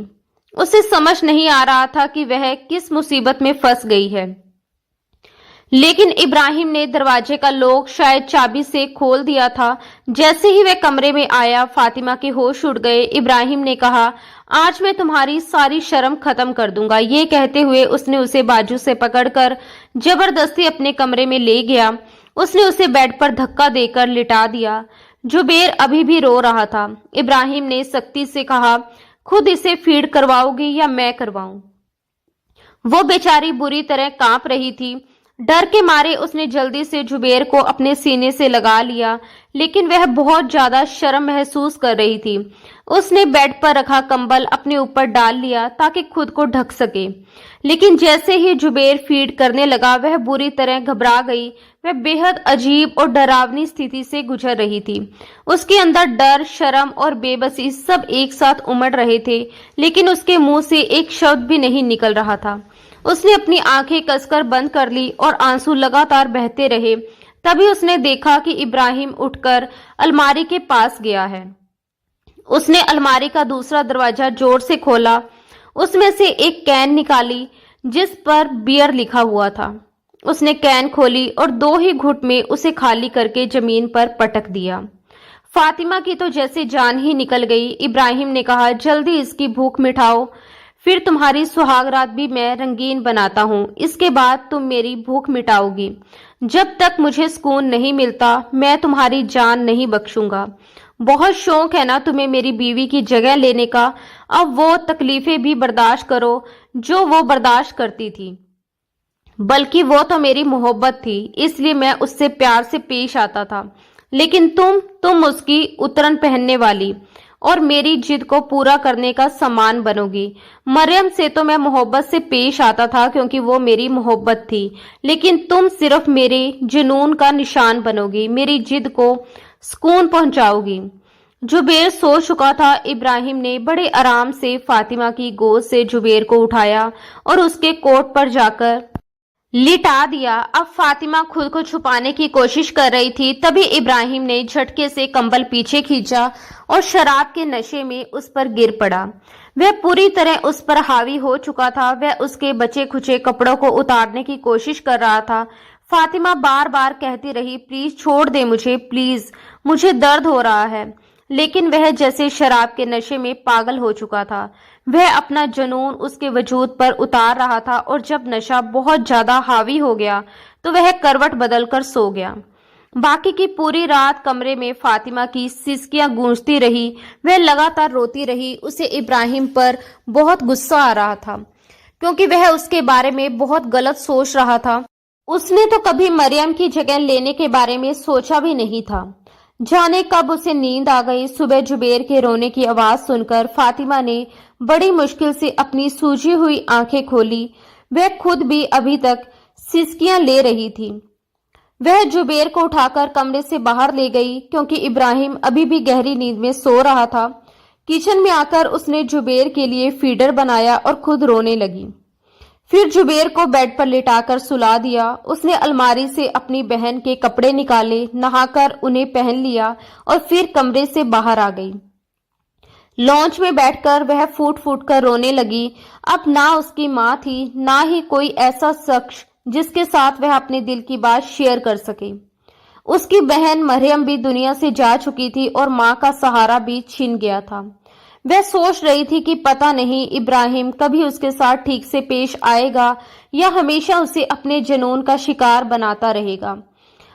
उसे समझ नहीं आ रहा था कि वह किस मुसीबत में फंस गई है। लेकिन इब्राहिम ने दरवाजे का लॉक शायद चाबी से खोल दिया था। जैसे ही वह कमरे में आया, फातिमा के होश उड़ गए। इब्राहिम ने कहा, आज मैं तुम्हारी सारी शर्म खत्म कर दूंगा। ये कहते हुए उसने उसे बाजू से पकड़कर जबरदस्ती अपने कमरे में ले गया। उसने उसे बेड पर धक्का देकर लिटा दिया। जुबेर अभी भी रो रहा था। इब्राहिम ने सख्ती से कहा, खुद इसे फीड करवाओगी या मैं करवाऊं? वो बेचारी बुरी तरह कांप रही थी। डर के मारे उसने जल्दी से जुबेर को अपने सीने से लगा लिया, लेकिन वह बहुत ज्यादा शर्म महसूस कर रही थी। उसने बेड पर रखा कंबल अपने ऊपर डाल लिया ताकि खुद को ढक सके, लेकिन जैसे ही जुबेर फीड करने लगा वह बुरी तरह घबरा गई। वह बेहद अजीब और डरावनी स्थिति से गुजर रही थी। उसके अंदर डर, शर्म और बेबसी सब एक साथ उमड़ रहे थे, लेकिन उसके मुंह से एक शब्द भी नहीं निकल रहा था। उसने अपनी आंखें कसकर बंद कर ली और आंसू लगातार बहते रहे। तभी उसने देखा कि इब्राहिम उठकर अलमारी के पास गया है। उसने अलमारी का दूसरा दरवाजा जोर से खोला। उसमें से एक कैन निकाली जिस पर बियर लिखा हुआ था। उसने कैन खोली और 2 ही घुट में उसे खाली करके जमीन पर पटक दिया। फातिमा की तो जैसे जान ही निकल गई। इब्राहिम ने कहा, जल्दी इसकी भूख मिटाओ, फिर तुम्हारी सुहागरात भी मैं रंगीन बनाता हूँ। इसके बाद तुम मेरी भूख मिटाओगी। जब तक मुझे सुकून नहीं मिलता मैं तुम्हारी जान नहीं बख्शूंगा। बहुत शौक है ना तुम्हें मेरी बीवी की जगह लेने का। अब वो तकलीफें भी बर्दाश्त करो जो वो बर्दाश्त करती थी। बल्कि वो तो मेरी मोहब्बत थी, इसलिए मैं उससे प्यार से पेश आता था। लेकिन तुम उसकी उतरन पहनने वाली और मेरी जिद को पूरा करने का सामान बनोगी। मरियम से तो मैं मोहब्बत से पेश आता था क्योंकि वो मेरी मोहब्बत थी, लेकिन तुम सिर्फ मेरे जुनून का निशान बनोगी, मेरी जिद को सुकून पहुंचाओगी। जुबेर सो चुका था। इब्राहिम ने बड़े आराम से फातिमा की गोद से जुबेर को उठाया और उसके कोट पर जाकर लिटा दिया। अब फातिमा खुद को छुपाने की कोशिश कर रही थी। तभी इब्राहिम ने झटके से कंबल पीछे खींचा और शराब के नशे में उस पर गिर पड़ा। वह पूरी तरह उस पर हावी हो चुका था। वह उसके बचे खुचे कपड़ों को उतारने की कोशिश कर रहा था। फातिमा बार बार कहती रही, प्लीज छोड़ दे मुझे, प्लीज, मुझे दर्द हो रहा है। लेकिन वह जैसे शराब के नशे में पागल हो चुका था। वह अपना जुनून उसके वजूद पर उतार रहा था और जब नशा बहुत ज्यादा हावी हो गया तो वह करवट बदलकर सो गया। बाकी की पूरी रात कमरे में फातिमा की सिसकियां गूंजती रही। वह लगातार रोती रही। उसे इब्राहिम पर बहुत गुस्सा आ रहा था क्योंकि वह उसके बारे में बहुत गलत सोच रहा था। उसने तो कभी मरियम की जगह लेने के बारे में सोचा भी नहीं था। जाने कब उसे नींद आ गई। सुबह जुबेर के रोने की आवाज सुनकर फातिमा ने बड़ी मुश्किल से अपनी सूजी हुई आंखें खोली। वह खुद भी अभी तक सिसकियां ले रही थी। वह जुबेर को उठाकर कमरे से बाहर ले गई क्योंकि इब्राहिम अभी भी गहरी नींद में सो रहा था। किचन में आकर उसने जुबेर के लिए फीडर बनाया और खुद रोने लगी। फिर जुबेर को बेड पर लिटाकर सुला दिया। उसने अलमारी से अपनी बहन के कपड़े निकाले, नहाकर उन्हें पहन लिया और फिर कमरे से बाहर आ गई। लॉन्च में बैठकर वह फूट फूट कर रोने लगी। अब ना उसकी माँ थी, ना ही कोई ऐसा शख्स जिसके साथ वह अपने दिल की बात शेयर कर सके। उसकी बहन मरियम भी दुनिया से जा चुकी थी और माँ का सहारा भी छिन गया था। वह सोच रही थी कि पता नहीं इब्राहिम कभी उसके साथ ठीक से पेश आएगा या हमेशा उसे अपने जुनून का शिकार बनाता रहेगा।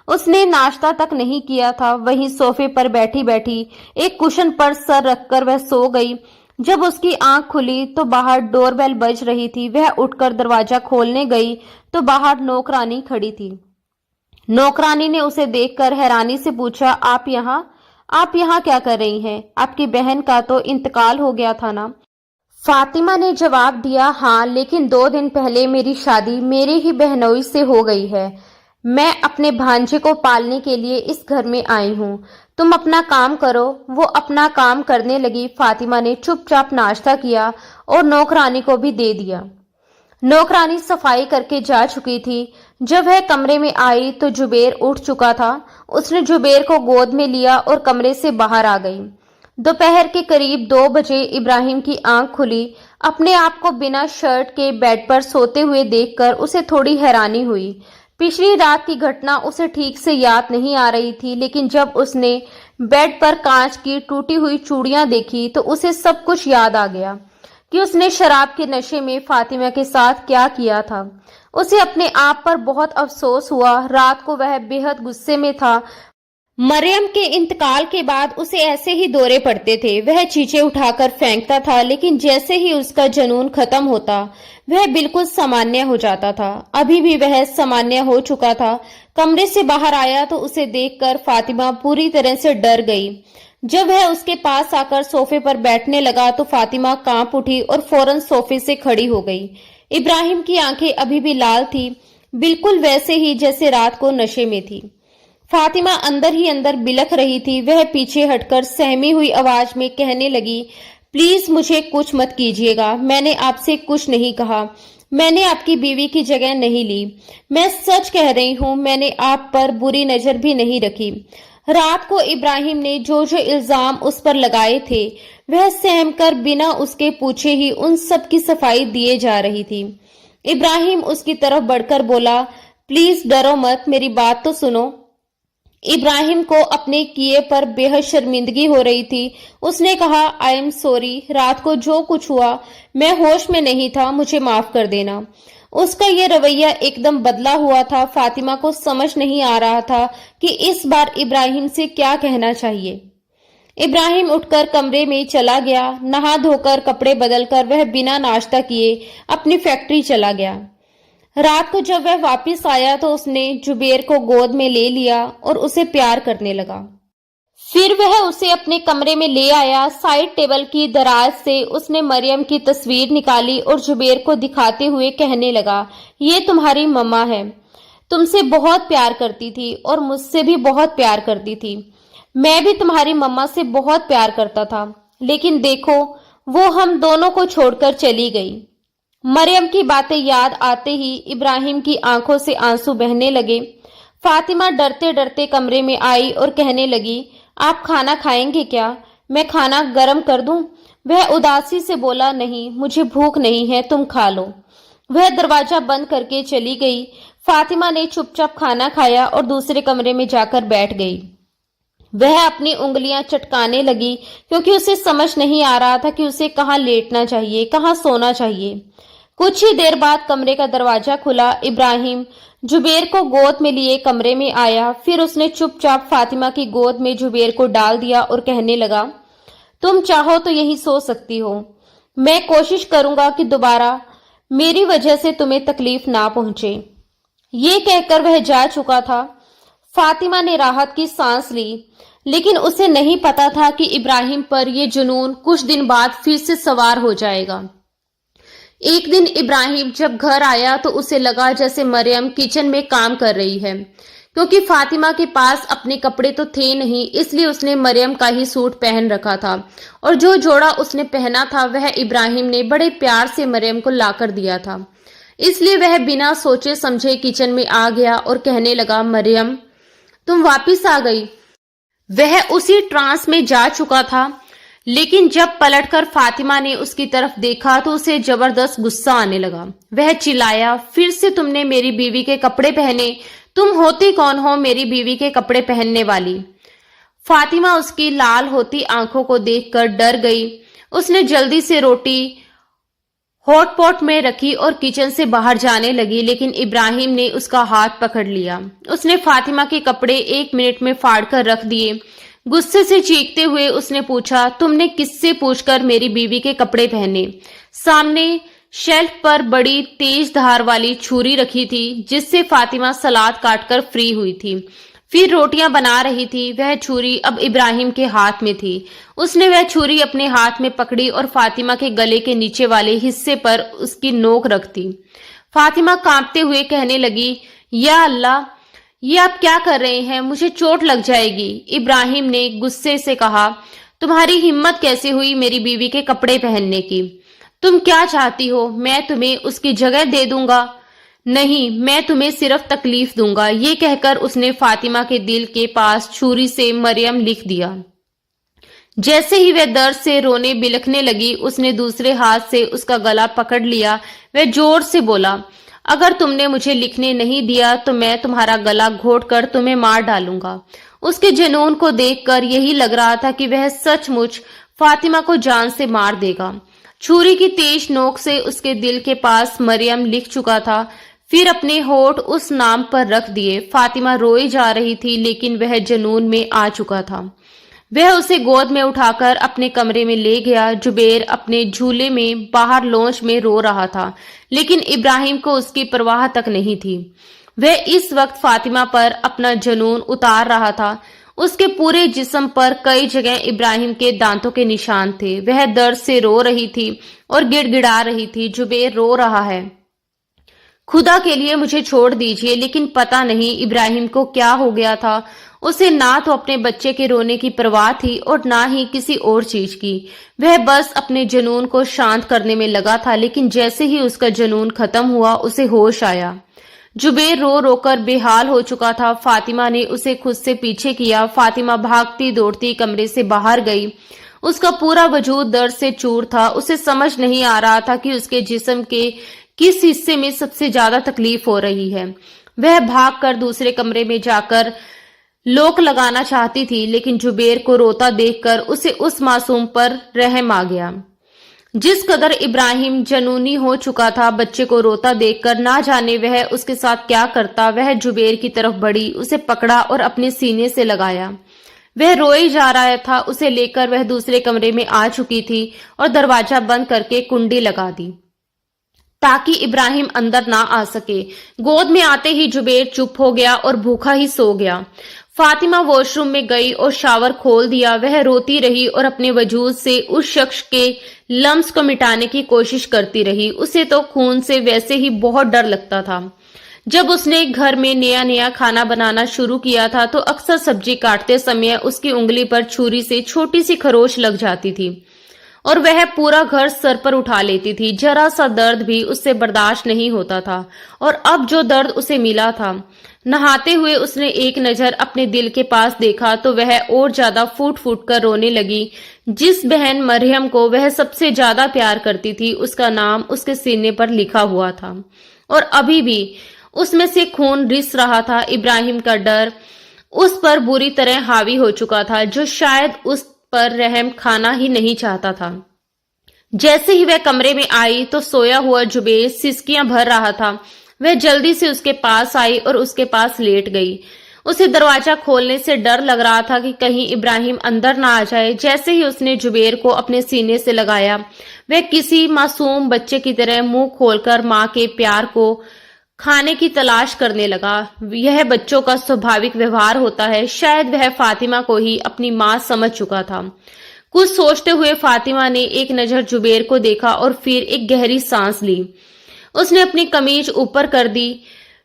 उसने नाश्ता तक नहीं किया था। वहीं सोफे पर बैठी बैठी एक कुशन पर सर रखकर वह सो गई। जब उसकी आंख खुली तो बाहर डोरबेल बज रही थी। वह उठकर दरवाजा खोलने गई तो बाहर नौकरानी खड़ी थी। नौकरानी ने उसे देखकर हैरानी से पूछा, आप यहाँ क्या कर रही हैं? आपकी बहन का तो इंतकाल हो गया था ना? फातिमा ने जवाब दिया, हाँ, लेकिन 2 दिन पहले मेरी शादी मेरी ही बहनोई से हो गई है। मैं अपने भांजे को पालने के लिए इस घर में आई हूँ। तुम अपना काम करो। वो अपना काम करने लगी। फातिमा ने चुपचाप नाश्ता किया और नौकरानी को भी दे दिया। नौकरानी सफाई करके जा चुकी थी। जब वह कमरे में आई तो जुबेर उठ चुका था। उसने जुबेर को गोद में लिया और कमरे से बाहर आ गई। दोपहर के करीब 2 बजे इब्राहिम की आंख खुली। अपने आप को बिना शर्ट के बेड पर सोते हुए देखकर उसे थोड़ी हैरानी हुई। पिछली रात की घटना उसे ठीक से याद नहीं आ रही थी, लेकिन जब उसने बेड पर कांच की टूटी हुई चूड़ियां देखी तो उसे सब कुछ याद आ गया कि उसने शराब के नशे में फातिमा के साथ क्या किया था। उसे अपने आप पर बहुत अफसोस हुआ। रात को वह बेहद गुस्से में था। मरियम के इंतकाल के बाद उसे ऐसे ही दौरे पड़ते थे। वह चीजें उठाकर फेंकता था, लेकिन जैसे ही उसका जुनून खत्म होता वह बिल्कुल सामान्य हो जाता था। अभी भी वह सामान्य हो चुका था। कमरे से बाहर आया तो उसे देखकर फातिमा पूरी तरह से डर गई। जब वह उसके पास आकर सोफे पर बैठने लगा तो फातिमा कांप उठी और फौरन सोफे से खड़ी हो गई। इब्राहिम की आंखें अभी भी लाल थी, बिल्कुल वैसे ही जैसे रात को नशे में थी। फातिमा अंदर ही अंदर बिलख रही थी। वह पीछे हटकर सहमी हुई आवाज में कहने लगी, प्लीज मुझे कुछ मत कीजिएगा। मैंने आपसे कुछ नहीं कहा। मैंने आपकी बीवी की जगह नहीं ली। मैं सच कह रही हूँ, मैंने आप पर बुरी नजर भी नहीं रखी। रात को इब्राहिम ने जो जो इल्जाम उस पर लगाए थे वह सहमकर बिना उसके पूछे ही उन सब की सफाई दिए जा रही थी। इब्राहिम उसकी तरफ बढ़कर बोला, प्लीज डरो मत, मेरी बात तो सुनो। इब्राहिम को अपने किए पर बेहद शर्मिंदगी हो रही थी। उसने कहा, आई एम सॉरी, रात को जो कुछ हुआ मैं होश में नहीं था, मुझे माफ कर देना। उसका ये रवैया एकदम बदला हुआ था। फातिमा को समझ नहीं आ रहा था कि इस बार इब्राहिम से क्या कहना चाहिए। इब्राहिम उठकर कमरे में चला गया। नहा धोकर कपड़े बदलकर वह बिना नाश्ता किए अपनी फैक्ट्री चला गया। रात को जब वह वापस आया तो उसने जुबेर को गोद में ले लिया और उसे प्यार करने लगा। फिर वह उसे अपने कमरे में ले आया। साइड टेबल की दराज से उसने मरियम की तस्वीर निकाली और जुबेर को दिखाते हुए कहने लगा, ये तुम्हारी मम्मा है, तुमसे बहुत प्यार करती थी और मुझसे भी बहुत प्यार करती थी। मैं भी तुम्हारी मम्मा से बहुत प्यार करता था, लेकिन देखो वो हम दोनों को छोड़कर चली गई। मरियम की बातें याद आते ही इब्राहिम की आंखों से आंसू बहने लगे। फातिमा डरते डरते कमरे में आई और कहने लगी, आप खाना खाएंगे क्या? मैं खाना गर्म कर दूं? वह उदासी से बोला, नहीं, मुझे भूख नहीं है, तुम खा लो। वह दरवाजा बंद करके चली गई। फातिमा ने चुपचाप खाना खाया और दूसरे कमरे में जाकर बैठ गई। वह अपनी उंगलियां चटकाने लगी क्योंकि उसे समझ नहीं आ रहा था कि उसे कहाँ लेटना चाहिए, कहाँ सोना चाहिए। कुछ ही देर बाद कमरे का दरवाजा खुला। इब्राहिम जुबेर को गोद में लिए कमरे में आया। फिर उसने चुपचाप फातिमा की गोद में जुबेर को डाल दिया और कहने लगा, तुम चाहो तो यहीं सो सकती हो। मैं कोशिश करूंगा कि दोबारा मेरी वजह से तुम्हें तकलीफ ना पहुंचे। ये कहकर वह जा चुका था। फातिमा ने राहत की सांस ली, लेकिन उसे नहीं पता था कि इब्राहिम पर यह जुनून कुछ दिन बाद फिर से सवार हो जाएगा। एक दिन इब्राहिम जब घर आया तो उसे लगा जैसे मरियम किचन में काम कर रही है। क्योंकि फातिमा के पास अपने कपड़े तो थे नहीं, इसलिए उसने मरियम का ही सूट पहन रखा था और जो जोड़ा उसने पहना था वह इब्राहिम ने बड़े प्यार से मरियम को लाकर दिया था। इसलिए वह बिना सोचे समझे किचन में आ गया और कहने लगा, मरियम, तुम वापिस आ गई। वह उसी ट्रांस में जा चुका था, लेकिन जब पलटकर फातिमा ने उसकी तरफ देखा तो उसे जबरदस्त गुस्सा आने लगा। वह चिल्लाया, फिर से तुमने मेरी बीवी के कपड़े पहने? तुम होती कौन हो मेरी बीवी के कपड़े पहनने वाली? फातिमा उसकी लाल होती आंखों को देखकर डर गई। उसने जल्दी से रोटी हॉट पॉट में रखी और किचन से बाहर जाने लगी, लेकिन इब्राहिम ने उसका हाथ पकड़ लिया। उसने फातिमा के कपड़े 1 मिनट में फाड़कर रख दिए। गुस्से से चीखते हुए उसने पूछा, तुमने किससे पूछकर मेरी बीवी के कपड़े पहने? सामने शेल्फ पर बड़ी तेज धार वाली छुरी रखी थी जिससे फातिमा सलाद काटकर फ्री हुई थी। फिर रोटियां बना रही थी। वह छुरी अब इब्राहिम के हाथ में थी। उसने वह छुरी अपने हाथ में पकड़ी और फातिमा के गले के नीचे वाले हिस्से पर उसकी नोक रख दी। फातिमा कांपते हुए कहने लगी, या अल्लाह, ये आप क्या कर रहे हैं? मुझे चोट लग जाएगी। इब्राहिम ने गुस्से से कहा, तुम्हारी हिम्मत कैसे हुई मेरी बीवी के कपड़े पहनने की? तुम क्या चाहती हो? मैं तुम्हें उसकी जगह दे दूंगा? नहीं, मैं तुम्हें सिर्फ तकलीफ दूंगा। ये कहकर उसने फातिमा के दिल के पास छुरी से मरियम लिख दिया। जैसे ही वह दर्द से रोने बिलखने लगी, उसने दूसरे हाथ से उसका गला पकड़ लिया। वह जोर से बोला, अगर तुमने मुझे लिखने नहीं दिया तो मैं तुम्हारा गला घोंटकर तुम्हें मार डालूंगा। उसके जुनून को देखकर यही लग रहा था कि वह सचमुच फातिमा को जान से मार देगा। छुरी की तेज नोक से उसके दिल के पास मरियम लिख चुका था। फिर अपने होठ उस नाम पर रख दिए। फातिमा रोई जा रही थी, लेकिन वह जुनून में आ चुका था। वह उसे गोद में उठाकर अपने कमरे में ले गया। जुबेर अपने झूले में बाहर लॉन्च में रो रहा था, लेकिन इब्राहिम को उसकी परवाह तक नहीं थी। वह इस वक्त फातिमा पर अपना जुनून उतार रहा था। उसके पूरे जिस्म पर कई जगह इब्राहिम के दांतों के निशान थे। वह दर्द से रो रही थी और गिड़गिड़ा रही थी, जुबेर रो रहा है, खुदा के लिए मुझे छोड़ दीजिए। लेकिन पता नहीं इब्राहिम को क्या हो गया था। उसे ना तो अपने बच्चे के रोने की परवाह थी और ना ही किसी और चीज की। वह बस अपने जुनून को शांत करने में लगा था, लेकिन जैसे ही उसका जुनून खत्म हुआ उसे होश आया। जुबेर रो रोकर बेहाल हो चुका था। फातिमा ने उसे खुद से पीछे किया। फातिमा भागती दौड़ती कमरे से बाहर गई। उसका पूरा वजूद दर्द से चूर था। उसे समझ नहीं आ रहा था कि उसके जिस्म के किस हिस्से में सबसे ज्यादा तकलीफ हो रही है। वह भागकर दूसरे कमरे में जाकर लॉक लगाना चाहती थी, लेकिन जुबेर को रोता देखकर उसे उस मासूम पर रहम आ गया। जिस कदर इब्राहिम जनूनी हो चुका था, बच्चे को रोता देखकर ना जाने वह उसके साथ क्या करता। वह जुबेर की तरफ बढ़ी, उसे पकड़ा और अपने सीने से लगाया। वह रोए जा रहा था। उसे लेकर वह दूसरे कमरे में आ चुकी थी और दरवाजा बंद करके कुंडी लगा दी ताकि इब्राहिम अंदर ना आ सके। गोद में आते ही जुबेर चुप हो गया और भूखा ही सो गया। फातिमा वॉशरूम में गई और शावर खोल दिया। वह रोती रही और अपने वजूद से उस शख्स के लम्स को मिटाने की कोशिश करती रही। उसे तो खून से वैसे ही बहुत डर लगता था। जब उसने घर में नया नया खाना बनाना शुरू किया था तो अक्सर सब्जी काटते समय उसकी उंगली पर छुरी से छोटी सी खरोच लग जाती थी। और वह पूरा घर सर पर उठा लेती थी। जरा सा दर्द भी उससे बर्दाश्त नहीं होता था, और अब जो दर्द उसे मिला था, नहाते हुए उसने एक नजर अपने दिल के पास देखा तो वह और ज्यादा फूट फूट कर रोने लगी। जिस बहन मरियम को वह सबसे ज्यादा प्यार करती थी, उसका नाम उसके सीने पर लिखा हुआ था, और अभी भी उसमें से खून रिस रहा था। इब्राहिम का डर उस पर बुरी तरह हावी हो चुका था, जो शायद उस पर रहम खाना ही नहीं चाहता था। जैसे ही वह कमरे में आई तो सोया हुआ जुबेर सिसकियां भर रहा था। वह जल्दी से उसके पास आई और उसके पास लेट गई। उसे दरवाजा खोलने से डर लग रहा था कि कहीं इब्राहिम अंदर ना आ जाए। जैसे ही उसने जुबेर को अपने सीने से लगाया, वह किसी मासूम बच्चे की तरह मुंह खोलकर मां के प्यार को खाने की तलाश करने लगा। यह बच्चों का स्वाभाविक व्यवहार होता है। शायद वह फातिमा को ही अपनी मां समझ चुका था। कुछ सोचते हुए फातिमा ने एक नजर जुबेर को देखा और फिर एक गहरी सांस ली। उसने अपनी कमीज ऊपर कर दी।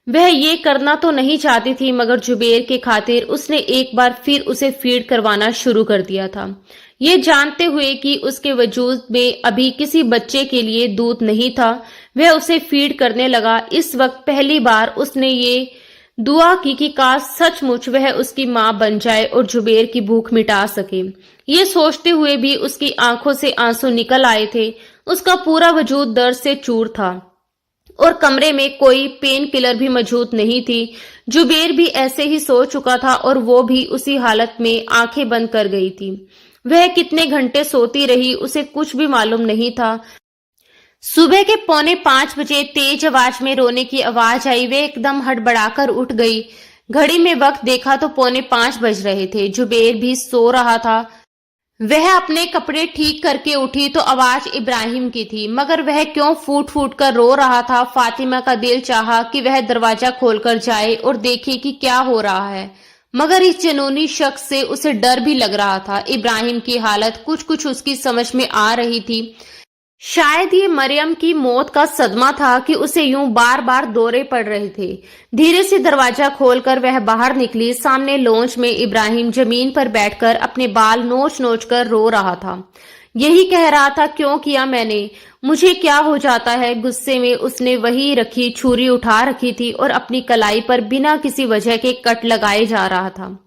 वह ये करना तो नहीं चाहती थी, मगर जुबेर के खातिर उसने एक बार फिर उसे फीड करवाना शुरू कर दिया था, ये जानते हुए कि उसके वजूद में अभी किसी बच्चे के लिए दूध नहीं था। वह उसे फीड करने लगा। इस वक्त पहली बार उसने ये दुआ की कि काश सचमुच वह उसकी मां बन जाए और जुबेर की भूख मिटा सके। ये सोचते हुए भी उसकी आंखों से आंसू निकल आए थे। उसका पूरा वजूद दर्द से चूर था और कमरे में कोई पेन किलर भी मौजूद नहीं थी। जुबेर भी ऐसे ही सो चुका था और वो भी उसी हालत में आंखें बंद कर गई थी। वह कितने घंटे सोती रही, उसे कुछ भी मालूम नहीं था। सुबह के 4:45 बजे तेज आवाज में रोने की आवाज आई। वह एकदम हड़बड़ाकर उठ गई। घड़ी में वक्त देखा तो 4:45 बज रहे थे। जुबेर भी सो रहा था। वह अपने कपड़े ठीक करके उठी तो आवाज इब्राहिम की थी, मगर वह क्यों फूट फूट कर रो रहा था। फातिमा का दिल चाहा कि वह दरवाजा खोलकर जाए और देखे कि क्या हो रहा है, मगर इस जनूनी शख्स से उसे डर भी लग रहा था। इब्राहिम की हालत कुछ कुछ उसकी समझ में आ रही थी। शायद ये मरियम की मौत का सदमा था कि उसे यूं बार बार दौरे पड़ रहे थे। धीरे से दरवाजा खोलकर वह बाहर निकली। सामने लॉन्च में इब्राहिम जमीन पर बैठकर अपने बाल नोच नोच कर रो रहा था। यही कह रहा था, क्यों किया मैंने, मुझे क्या हो जाता है। गुस्से में उसने वही रखी छुरी उठा रखी थी और अपनी कलाई पर बिना किसी वजह के कट लगाए जा रहा था।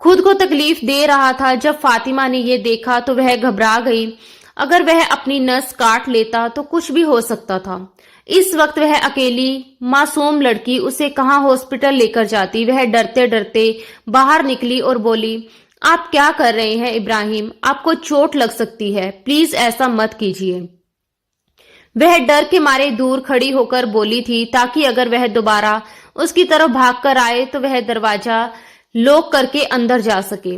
खुद को तकलीफ दे रहा था। जब फातिमा ने यह देखा तो वह घबरा गई। अगर वह अपनी नस काट लेता तो कुछ भी हो सकता था। इस वक्त वह अकेली मासूम लड़की उसे कहां हॉस्पिटल लेकर जाती। वह डरते डरते बाहर निकली और बोली, आप क्या कर रहे हैं इब्राहिम, आपको चोट लग सकती है, प्लीज ऐसा मत कीजिए। वह डर के मारे दूर खड़ी होकर बोली थी, ताकि अगर वह दोबारा उसकी तरफ भागकर आए तो वह दरवाजा लॉक करके अंदर जा सके।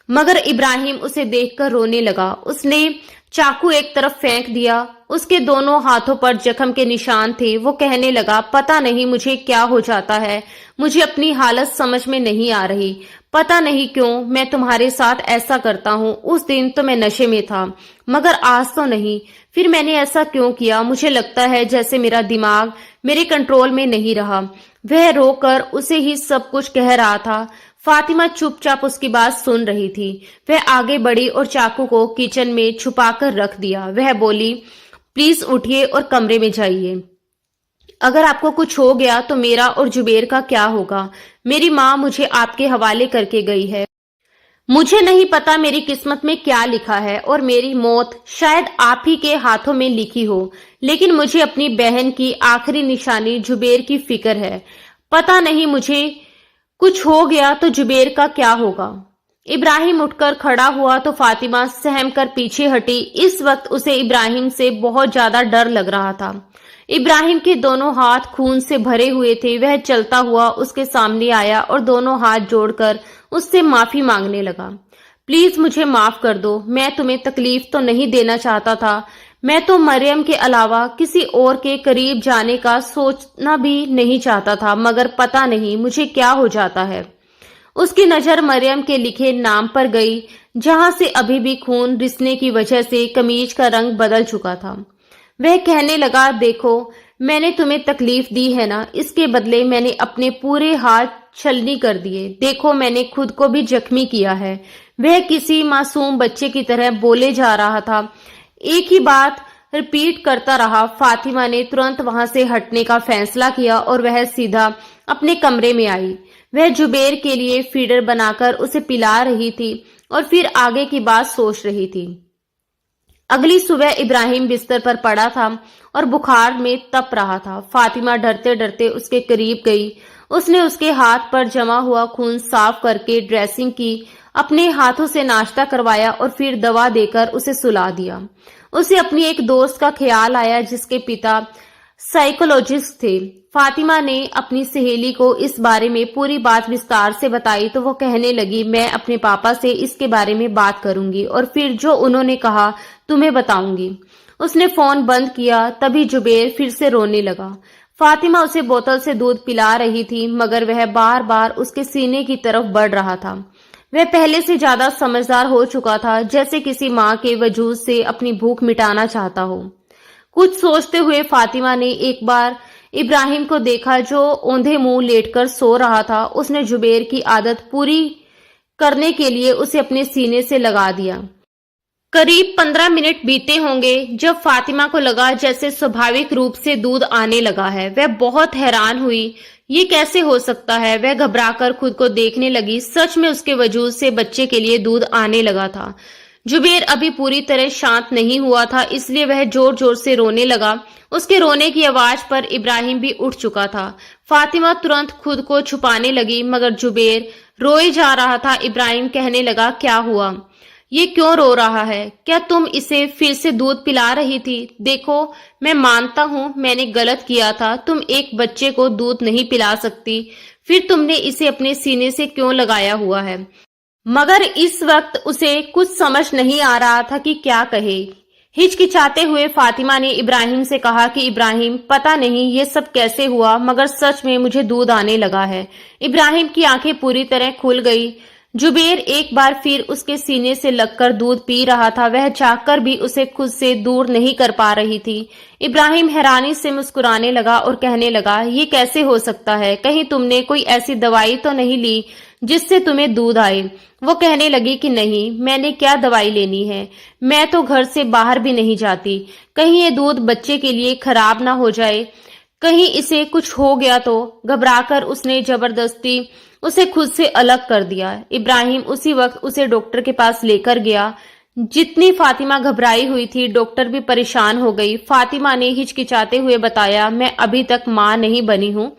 मगर इब्राहिम उसे देखकर रोने लगा। उसने चाकू एक तरफ फेंक दिया। उसके दोनों हाथों पर जख्म के निशान थे। वो कहने लगा, पता नहीं मुझे क्या हो जाता है, मुझे अपनी हालत समझ में नहीं आ रही। पता नहीं क्यों मैं तुम्हारे साथ ऐसा करता हूँ। उस दिन तो मैं नशे में था, मगर आज तो नहीं। फिर मैंने ऐसा क्यों किया। मुझे लगता है जैसे मेरा दिमाग मेरे कंट्रोल में नहीं रहा। वह रोकर उसे ही सब कुछ कह रहा था। फातिमा चुपचाप उसकी बात सुन रही थी। वह आगे बढ़ी और चाकू को किचन में छुपाकर रख दिया। वह बोली, प्लीज उठिए और कमरे में जाइए। अगर आपको कुछ हो गया तो मेरा और जुबेर का क्या होगा। मेरी माँ मुझे आपके हवाले करके गई है। मुझे नहीं पता मेरी किस्मत में क्या लिखा है, और मेरी मौत शायद आप ही के हाथों में लिखी हो, लेकिन मुझे अपनी बहन की आखिरी निशानी जुबेर की फिक्र है। पता नहीं मुझे कुछ हो गया तो जुबेर का क्या होगा। इब्राहिम उठकर खड़ा हुआ तो फातिमा सहम कर पीछे हटी। इस वक्त उसे इब्राहिम से बहुत ज्यादा डर लग रहा था। इब्राहिम के दोनों हाथ खून से भरे हुए थे। वह चलता हुआ उसके सामने आया और दोनों हाथ जोड़कर उससे माफी मांगने लगा। प्लीज मुझे माफ कर दो, मैं तुम्हें तकलीफ तो नहीं देना चाहता था। मैं तो मरियम के अलावा किसी और के करीब जाने का सोचना भी नहीं चाहता था, मगर पता नहीं मुझे क्या हो जाता है। उसकी नजर मरियम के लिखे नाम पर गई, जहां से अभी भी खून रिसने की वजह से कमीज का रंग बदल चुका था। वह कहने लगा, देखो मैंने तुम्हें तकलीफ दी है ना, इसके बदले मैंने अपने पूरे हाथ छलनी कर दिए। देखो मैंने खुद को भी जख्मी किया है। वह किसी मासूम बच्चे की तरह बोले जा रहा था। एक ही बात रिपीट करता रहा। फातिमा ने तुरंत वहां से हटने का फैसला किया और वह सीधा अपने कमरे में आई। वह जुबेर के लिए फीडर बनाकर उसे पिला रही थी और फिर आगे की बात सोच रही थी। अगली सुबह इब्राहिम बिस्तर पर पड़ा था और बुखार में तप रहा था। फातिमा डरते डरते उसके करीब गई। उसने उसके हाथ पर जमा हुआ खून साफ करके ड्रेसिंग की, अपने हाथों से नाश्ता करवाया और फिर दवा देकर उसे सुला दिया। उसे अपनी एक दोस्त का ख्याल आया जिसके पिता साइकोलॉजिस्ट थे। फातिमा ने अपनी सहेली को इस बारे में पूरी बात विस्तार से बताई तो वो कहने लगी, मैं अपने पापा से इसके बारे में बात करूंगी और फिर जो उन्होंने कहा तुम्हें बताऊंगी। उसने फोन बंद किया। तभी जुबेर फिर से रोने लगा। फातिमा उसे बोतल से दूध पिला रही थी मगर वह बार बार उसके सीने की तरफ बढ़ रहा था। वह पहले से ज्यादा समझदार हो चुका था, जैसे किसी माँ के वजूद से अपनी भूख मिटाना चाहता हो। कुछ सोचते हुए फातिमा ने एक बार इब्राहिम को देखा जो औंधे मुंह लेटकर सो रहा था। उसने जुबेर की आदत पूरी करने के लिए उसे अपने सीने से लगा दिया। करीब 15 मिनट बीते होंगे जब फातिमा को लगा जैसे स्वाभाविक रूप से दूध आने लगा है। वह बहुत हैरान हुई, ये कैसे हो सकता है। वह घबराकर खुद को देखने लगी। सच में उसके वजूद से बच्चे के लिए दूध आने लगा था। जुबेर अभी पूरी तरह शांत नहीं हुआ था, इसलिए वह जोर जोर से रोने लगा। उसके रोने की आवाज पर इब्राहिम भी उठ चुका था। फातिमा तुरंत खुद को छुपाने लगी मगर जुबेर रोए जा रहा था। इब्राहिम कहने लगा, क्या हुआ, ये क्यों रो रहा है? क्या तुम इसे फिर से दूध पिला रही थी? देखो, मैं मानता हूँ मैंने गलत किया था। तुम एक बच्चे को दूध नहीं पिला सकती, फिर तुमने इसे अपने सीने से क्यों लगाया हुआ है? मगर इस वक्त उसे कुछ समझ नहीं आ रहा था कि क्या कहे। हिचकिचाते हुए फातिमा ने इब्राहिम से कहा कि इब्राहिम, पता नहीं ये सब कैसे हुआ मगर सच में मुझे दूध आने लगा है। इब्राहिम की आंखें पूरी तरह खुल गई। जुबेर एक बार फिर उसके सीने से लगकर दूध पी रहा था। वह चाहकर भी उसे खुद से दूर नहीं कर पा रही थी। इब्राहिम हैरानी से मुस्कुराने लगा और कहने लगा, ये कैसे हो सकता है? कहीं तुमने कोई ऐसी दवाई तो नहीं ली जिससे तुम्हें दूध आए? वो कहने लगी कि नहीं, मैंने क्या दवाई लेनी है, मैं तो घर से बाहर भी नहीं जाती। कहीं ये दूध बच्चे के लिए खराब ना हो जाए, कहीं इसे कुछ हो गया तो। घबराकर उसने जबरदस्ती उसे खुद से अलग कर दिया। इब्राहिम उसी वक्त उसे डॉक्टर के पास लेकर गया। जितनी फातिमा घबराई हुई थी, डॉक्टर भी परेशान हो गई। फातिमा ने हिचकिचाते हुए बताया, मैं अभी तक मां नहीं बनी हूँ,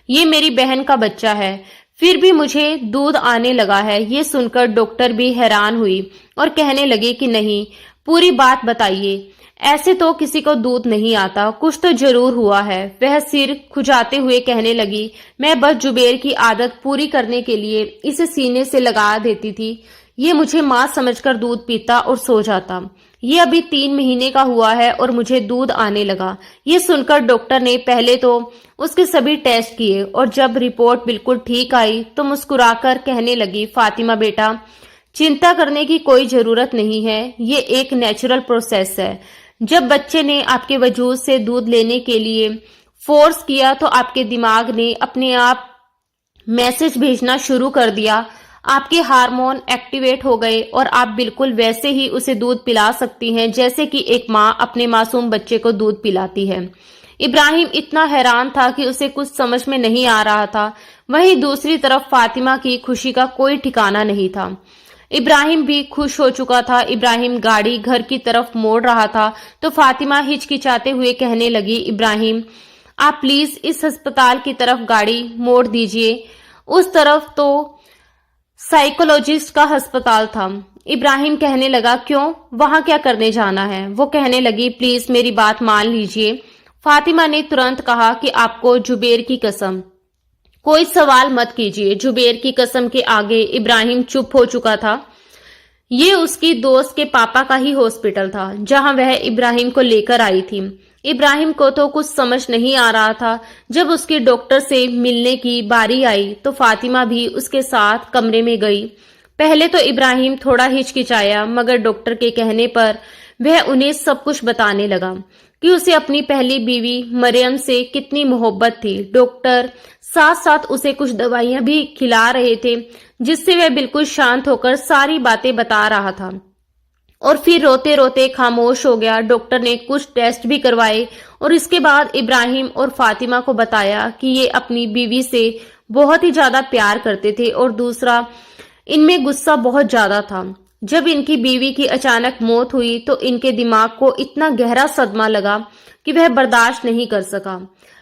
ये मेरी बहन का बच्चा है, फिर भी मुझे दूध आने लगा है। ये सुनकर डॉक्टर भी हैरान हुई और कहने लगी कि नहीं, पूरी बात बताइए, ऐसे तो किसी को दूध नहीं आता, कुछ तो जरूर हुआ है। वह सिर खुजाते हुए कहने लगी, मैं बस जुबेर की आदत पूरी करने के लिए इसे सीने से लगा देती थी। ये मुझे मां समझकर दूध पीता और सो जाता। ये अभी 3 महीने का हुआ है और मुझे दूध आने लगा। ये सुनकर डॉक्टर ने पहले तो उसके सभी टेस्ट किए और जब रिपोर्ट बिल्कुल ठीक आई तो मुस्कुराकर कहने लगी, फातिमा बेटा, चिंता करने की कोई जरूरत नहीं है, ये एक नेचुरल प्रोसेस है। जब बच्चे ने आपके वजूद से दूध लेने के लिए फोर्स किया तो आपके दिमाग ने अपने आप मैसेज भेजना शुरू कर दिया। आपके हार्मोन एक्टिवेट हो गए और आप बिल्कुल वैसे ही उसे दूध पिला सकती हैं जैसे कि एक माँ अपने मासूम बच्चे को दूध पिलाती है। इब्राहिम इतना हैरान था कि उसे कुछ समझ में नहीं आ रहा था। वहीं दूसरी तरफ फातिमा की खुशी का कोई ठिकाना नहीं था। इब्राहिम भी खुश हो चुका था। इब्राहिम गाड़ी घर की तरफ मोड़ रहा था तो फातिमा हिचकिचाते हुए कहने लगी, इब्राहिम, आप प्लीज इस अस्पताल की तरफ गाड़ी मोड़ दीजिए। उस तरफ तो साइकोलॉजिस्ट का अस्पताल था। इब्राहिम कहने लगा, क्यों, वहां क्या करने जाना है? वो कहने लगी, प्लीज मेरी बात मान लीजिए। फातिमा ने तुरंत कहा कि आपको जुबेर की कसम, कोई सवाल मत कीजिए। जुबेर की कसम के आगे इब्राहिम चुप हो चुका था। ये उसकी दोस्त के पापा का ही हॉस्पिटल था जहां वह इब्राहिम को लेकर आई थी। इब्राहिम को तो कुछ समझ नहीं आ रहा था। जब उसकी डॉक्टर से मिलने की बारी आई तो फातिमा भी उसके साथ कमरे में गई। पहले तो इब्राहिम थोड़ा हिचकिचाया मगर डॉक्टर के कहने पर वह उन्हें सब कुछ बताने लगा कि उसे अपनी पहली बीवी मरियम से कितनी मोहब्बत थी। डॉक्टर साथ साथ उसे कुछ दवाइयां भी खिला रहे थे जिससे वह बिल्कुल शांत होकर सारी बातें बता रहा था। اور پھر روتے روتے خاموش ہو گیا۔ ڈاکٹر نے کچھ ٹیسٹ بھی کروائے اور اس کے بعد ابراہیم اور فاطمہ کو بتایا کہ یہ اپنی بیوی سے بہت ہی زیادہ پیار کرتے تھے، اور دوسرا ان میں غصہ بہت زیادہ تھا۔ جب ان کی بیوی کی اچانک موت ہوئی تو ان کے دماغ کو اتنا گہرا صدمہ لگا کہ وہ برداشت نہیں کر سکا،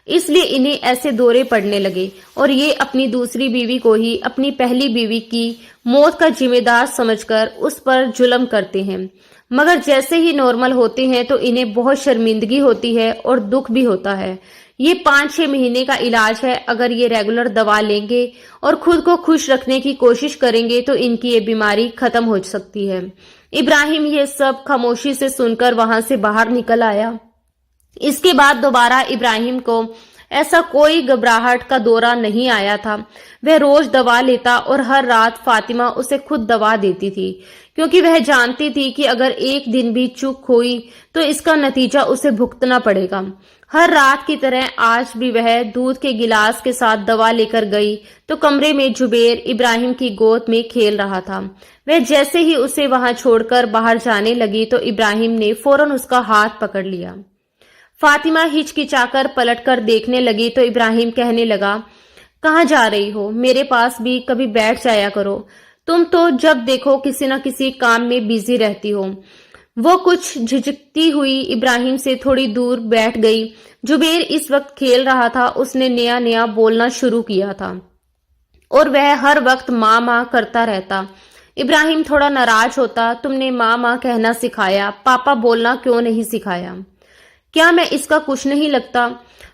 اس لیے انہیں ایسے دورے پڑنے لگے اور یہ اپنی دوسری بیوی کو ہی اپنی پہلی بیوی کی موت کا ذمہ دار سمجھ کر اس پر ظلم کرتے ہیں۔ مگر جیسے ہی نارمل ہوتے ہیں تو انہیں بہت شرمندگی ہوتی ہے اور دکھ بھی ہوتا ہے۔ یہ 5-6 مہینے کا علاج ہے، اگر یہ ریگولر دوا لیں گے اور خود کو خوش رکھنے کی کوشش کریں گے تو ان کی یہ بیماری ختم ہو سکتی ہے۔ ابراہیم یہ سب خاموشی سے سن کر وہاں سے باہر نکل آیا۔ اس کے بعد دوبارہ ابراہیم کو ایسا کوئی گھبراہٹ کا دورہ نہیں آیا تھا۔ وہ روز دوا لیتا اور ہر رات فاطمہ اسے خود دوا دیتی تھی، کیونکہ وہ جانتی تھی کہ اگر ایک دن بھی چوک ہوئی تو اس کا نتیجہ اسے بھگتنا پڑے گا۔ ہر رات کی طرح آج بھی وہ دودھ کے گلاس کے ساتھ دوا لے کر گئی تو کمرے میں جبیر ابراہیم کی گود میں کھیل رہا تھا۔ وہ جیسے ہی اسے وہاں چھوڑ کر باہر جانے لگی تو ابراہیم نے فوراً اس کا ہاتھ پکڑ لیا۔ فاطمہ ہچکچا کر پلٹ کر دیکھنے لگی تو ابراہیم کہنے لگا، کہاں جا رہی ہو؟ میرے پاس بھی کبھی بیٹھ جایا کرو، تم تو جب دیکھو کسی نہ کسی کام میں بیزی رہتی ہو۔ وہ کچھ جھجکتی ہوئی ابراہیم سے تھوڑی دور بیٹھ گئی۔ جبیر اس وقت کھیل رہا تھا، اس نے نیا نیا بولنا شروع کیا تھا اور وہ ہر وقت ماں ماں کرتا رہتا۔ ابراہیم تھوڑا ناراض ہوتا، تم نے ماں ماں کہنا سکھایا، پاپا بولنا کیوں نہیں سکھایا؟ کیا میں اس کا کچھ نہیں لگتا؟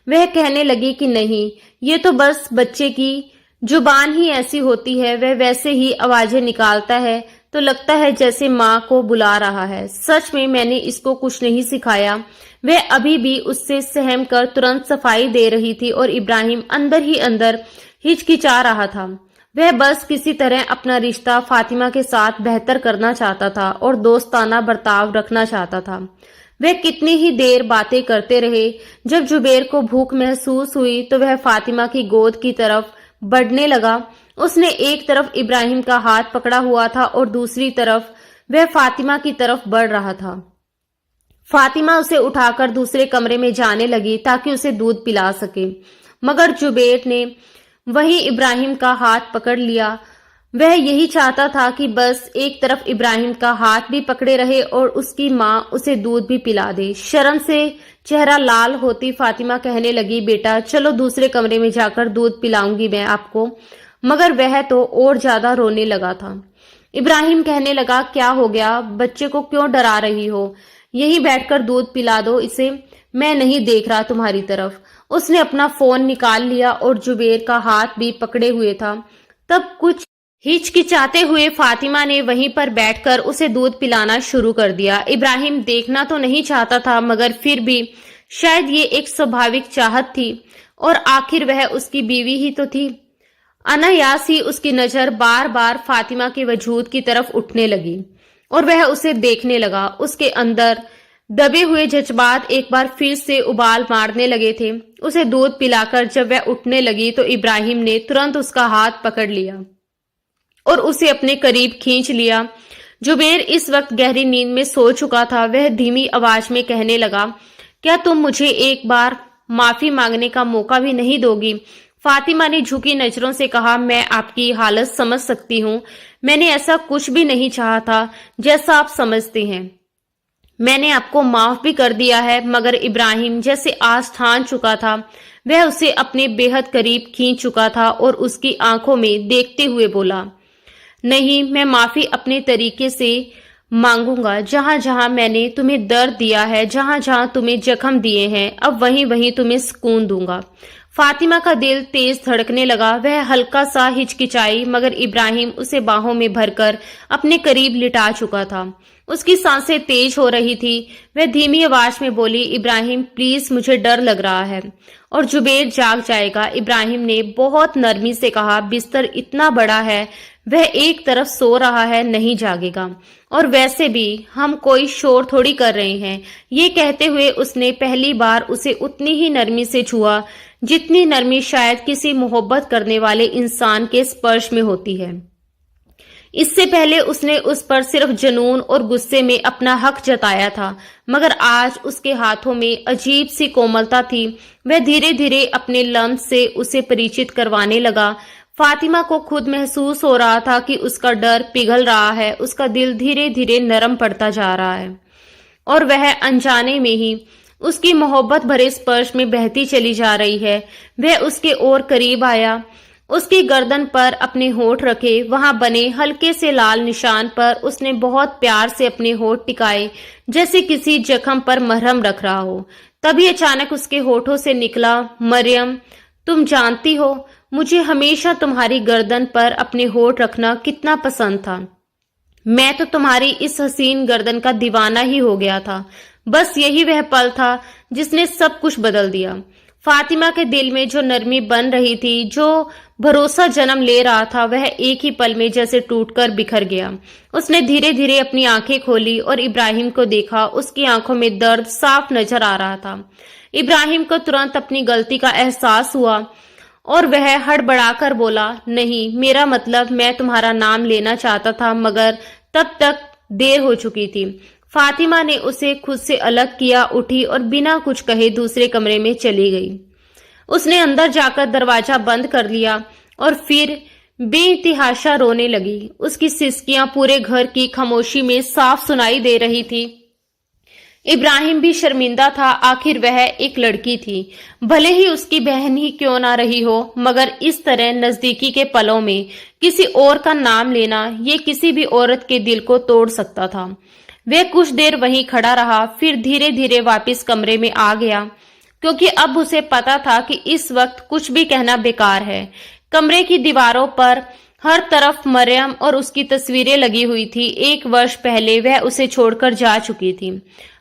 وہ کہنے لگی کہ نہیں، یہ تو بس بچے کی زبان ہی ایسی ہوتی ہے، وہ ویسے ہی آوازیں نکالتا ہے تو لگتا ہے جیسے ماں کو بلا رہا ہے۔ سچ میں نے اس کو کچھ نہیں سکھایا۔ وہ ابھی بھی اس سے سہم کر ترنت صفائی دے رہی تھی اور ابراہیم اندر ہی اندر ہچکچا رہا تھا۔ وہ بس کسی طرح اپنا رشتہ فاطمہ کے ساتھ بہتر کرنا چاہتا تھا اور دوستانہ برتاؤ رکھنا چاہتا تھا۔ وہ کتنی ہی دیر باتیں کرتے رہے۔ جب جبیر کو بھوک محسوس ہوئی تو وہ فاطمہ کی گود کی طرف بڑھنے لگا۔ اس نے ایک طرف ابراہیم کا ہاتھ پکڑا ہوا تھا اور دوسری طرف وہ فاطمہ کی طرف بڑھ رہا تھا۔ فاطمہ اسے اٹھا کر دوسرے کمرے میں جانے لگی تاکہ اسے دودھ پلا سکے، مگر جبیر نے وہیں ابراہیم کا ہاتھ پکڑ لیا۔ وہ یہی چاہتا تھا کہ بس ایک طرف ابراہیم کا ہاتھ بھی پکڑے رہے اور اس کی ماں اسے دودھ بھی پلا دے۔ شرم سے چہرہ لال ہوتی فاطمہ کہنے لگی، بیٹا چلو دوسرے کمرے میں جا کر دودھ پلاؤں گی میں آپ کو، مگر وہ تو اور زیادہ رونے لگا تھا۔ ابراہیم کہنے لگا، کیا ہو گیا؟ بچے کو کیوں ڈرا رہی ہو؟ یہیں بیٹھ کر دودھ پلا دو اسے، میں نہیں دیکھ رہا تمہاری طرف۔ اس نے اپنا فون نکال لیا اور جبیر کا ہاتھ بھی پکڑے ہوئے تھا۔ تب کچھ ہچکچاتے ہوئے فاطمہ نے وہیں پر بیٹھ کر اسے دودھ پلانا شروع کر دیا۔ ابراہیم دیکھنا تو نہیں چاہتا تھا، مگر پھر بھی شاید یہ ایک سوبھاوک چاہت تھی، اور آخر وہ اس کی بیوی ہی تو تھی۔ انایاس ہی اس کی نظر بار بار فاطمہ کے وجود کی طرف اٹھنے لگی اور وہ اسے دیکھنے لگا۔ اس کے اندر دبے ہوئے جذبات ایک بار پھر سے ابال مارنے لگے تھے۔ اسے دودھ پلا کر جب وہ اٹھنے لگی تو ابراہیم نے ترنت اس کا ہاتھ پکڑ لیا اور اسے اپنے قریب کھینچ لیا۔ جبیر اس وقت گہری نیند میں سو چکا تھا۔ وہ دھیمی آواز میں کہنے لگا، کیا تم مجھے ایک بار معافی مانگنے کا موقع بھی نہیں دو گی؟ فاطمہ نے جھکی نظروں سے کہا، میں آپ کی حالت سمجھ سکتی ہوں، میں نے ایسا کچھ بھی نہیں چاہا تھا جیسا آپ سمجھتے ہیں۔ میں نے آپ کو معاف بھی کر دیا ہے، مگر ابراہیم جیسے آس ٹھان چکا تھا، وہ اسے اپنے بے حد قریب کھینچ چکا تھا اور اس کی آنکھوں میں دیکھتے ہوئے بولا، نہیں، میں معافی اپنے طریقے سے مانگوں گا۔ جہاں جہاں میں نے تمہیں درد دیا ہے، جہاں جہاں تمہیں زخم دیے ہیں، اب وہیں وہیں تمہیں سکون دوں گا۔ فاطمہ کا دل تیز دھڑکنے لگا۔ وہ ہلکا سا ہچکچائی، مگر ابراہیم اسے باہوں میں بھر کر اپنے قریب لٹا چکا تھا۔ اس کی سانسیں تیز ہو رہی تھی۔ وہ دھیمی آواز میں بولی، ابراہیم پلیز، مجھے ڈر لگ رہا ہے اور جبیر جاگ جائے گا۔ ابراہیم نے بہت نرمی سے کہا، بستر اتنا بڑا ہے، وہ ایک طرف سو رہا ہے، نہیں جاگے گا، اور ویسے بھی ہم کوئی شور تھوڑی کر رہے ہیں۔ یہ کہتے ہوئے اس نے پہلی بار اسے اتنی ہی نرمی سے چھوا جتنی نرمی شاید کسی محبت کرنے والے انسان کے اسپرش میں ہوتی ہے۔ اس سے پہلے اس نے اس پر صرف جنون اور غصے میں اپنا حق جتایا تھا، مگر آج اس کے ہاتھوں میں عجیب سی کوملتا تھی۔ وہ دھیرے دھیرے اپنے لمس سے اسے پریچت کروانے لگا۔ فاطمہ کو خود محسوس ہو رہا تھا کہ اس کا ڈر پگھل رہا ہے، اس کا دل دھیرے دھیرے نرم پڑتا جا رہا ہے، اور وہ انجانے میں ہی اس کی محبت بھرے سپرش میں بہتی چلی جا رہی ہے۔ وہ اس کے اور قریب آیا، اس کی گردن پر اپنے ہونٹ رکھے، وہاں بنے ہلکے سے لال نشان پر اس نے بہت پیار سے اپنے ہونٹ ٹکائے، جیسے کسی زخم پر مرہم رکھ رہا ہو۔ تبھی اچانک اس کے ہونٹوں سے نکلا، مریم، تم جانتی ہو مجھے ہمیشہ تمہاری گردن پر اپنے ہونٹ رکھنا کتنا پسند تھا۔ میں تو تمہاری اس حسین گردن کا دیوانہ ہی ہو گیا تھا۔ بس یہی وہ پل تھا جس نے سب کچھ بدل دیا۔ فاطمہ کے دل میں جو نرمی بن رہی تھی، جو بھروسہ جنم لے رہا تھا، وہ ایک ہی پل میں جیسے ٹوٹ کر بکھر گیا۔ اس نے دھیرے دھیرے اپنی آنکھیں کھولی اور ابراہیم کو دیکھا۔ اس کی آنکھوں میں درد صاف نظر آ رہا تھا۔ ابراہیم کو ترنت اپنی غلطی کا احساس ہوا اور وہ ہڑبڑا کر بولا، نہیں، میرا مطلب میں تمہارا نام لینا چاہتا تھا، مگر تب تک دیر ہو چکی تھی۔ فاطمہ نے اسے خود سے الگ کیا، اٹھی اور بنا کچھ کہے دوسرے کمرے میں چلی گئی۔ اس نے اندر جا کر دروازہ بند کر لیا اور پھر بے تحاشا رونے لگی۔ اس کی سسکیاں پورے گھر کی خاموشی میں صاف سنائی دے رہی تھی۔ ابراہیم بھی شرمندہ تھا، آخر وہ ایک لڑکی تھی، بھلے ہی اس کی بہن ہی کیوں نہ رہی ہو، مگر اس طرح نزدیکی کے پلوں میں کسی اور کا نام لینا، یہ کسی بھی عورت کے دل کو توڑ سکتا تھا۔ وہ کچھ دیر وہیں کھڑا رہا، پھر دھیرے دھیرے واپس کمرے میں آ گیا، کیونکہ اب اسے پتا تھا کہ اس وقت کچھ بھی کہنا بیکار ہے۔ کمرے کی دیواروں پر ہر طرف مریم اور اس کی تصویریں لگی ہوئی تھی۔ 1 برس پہلے وہ اسے چھوڑ کر جا چکی تھی،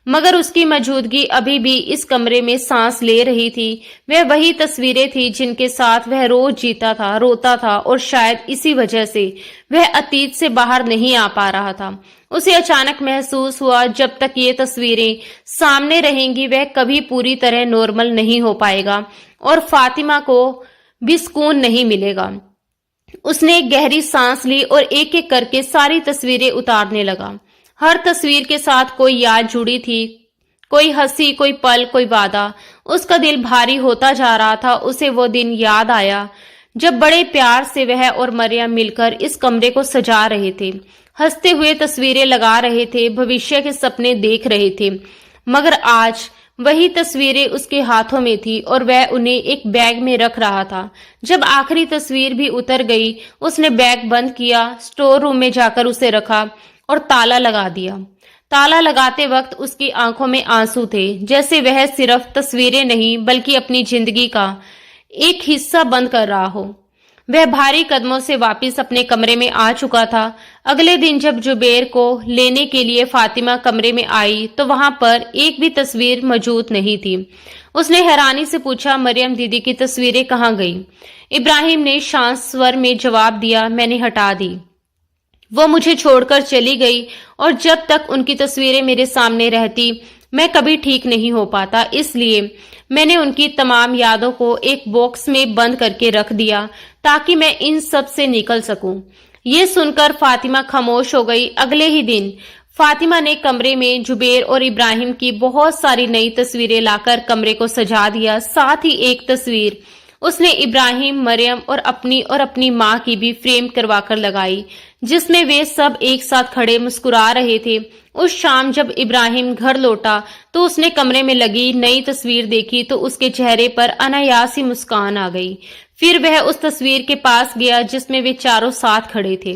مگر اس کی موجودگی ابھی بھی اس کمرے میں سانس لے رہی تھی۔ وہ وہی تصویریں تھی جن کے ساتھ وہ روز جیتا تھا، روتا تھا، اور شاید اسی وجہ سے وہ اتیت سے باہر نہیں آ پا رہا تھا۔ اسے اچانک محسوس ہوا جب تک یہ تصویریں سامنے رہیں گی وہ کبھی پوری طرح نارمل نہیں ہو پائے گا، اور فاطمہ کو بھی سکون نہیں ملے گا۔ اس نے ایک گہری سانس لی اور ایک ایک کر کے ساری تصویریں اتارنے لگا۔ ہر تصویر کے ساتھ کوئی یاد جڑی تھی، کوئی ہنسی، کوئی پل، کوئی وعدہ۔ اس کا دل بھاری ہوتا جا رہا تھا۔ اسے وہ دن یاد آیا جب بڑے پیار سے وہ اور مریم مل کر اس کمرے کو سجا رہے تھے، ہنستے ہوئے تصویریں لگا رہے تھے، بھوشیہ کے سپنے دیکھ رہے تھے، مگر آج وہی تصویریں اس کے ہاتھوں میں تھی اور وہ انہیں ایک بیگ میں رکھ رہا تھا۔ جب آخری تصویر بھی اتر گئی، اس نے بیگ بند کیا، اسٹور روم میں جا کر اسے رکھا اور تالا لگا دیا۔ تالا لگاتے وقت اس کی آنکھوں میں آنسو تھے، جیسے وہ صرف تصویریں نہیں بلکہ اپنی زندگی کا ایک حصہ بند کر رہا ہو۔ وہ بھاری قدموں سے واپس اپنے کمرے میں آ چکا تھا۔ اگلے دن جب زبیر کو لینے کے لیے فاطمہ کمرے میں آئی تو وہاں پر ایک بھی تصویر موجود نہیں تھی۔ اس نے حیرانی سے پوچھا، مریم دیدی کی تصویریں کہاں گئیں؟ ابراہیم نے شانت سور میں جواب دیا، میں نے ہٹا دی، وہ مجھے چھوڑ کر چلی گئی، اور جب تک ان کی تصویریں میرے سامنے رہتی میں کبھی ٹھیک نہیں ہو پاتا، اس لیے میں نے ان کی تمام یادوں کو ایک باکس میں بند کر کے رکھ دیا تاکہ میں ان سب سے نکل سکوں۔ یہ سن کر فاطمہ خاموش ہو گئی۔ اگلے ہی دن فاطمہ نے کمرے میں زبیر اور ابراہیم کی بہت ساری نئی تصویریں لا کر کمرے کو سجا دیا۔ ساتھ ہی ایک تصویر اس نے ابراہیم، مریم اور اپنی ماں کی بھی فریم کروا کر لگائی، جس میں وہ سب ایک ساتھ کھڑے مسکرا رہے تھے۔ اس شام جب ابراہیم گھر لوٹا تو اس نے کمرے میں لگی نئی تصویر دیکھی تو اس کے چہرے پر انایاسی مسکان آ گئی۔ پھر وہ اس تصویر کے پاس گیا جس میں وہ چاروں ساتھ کھڑے تھے۔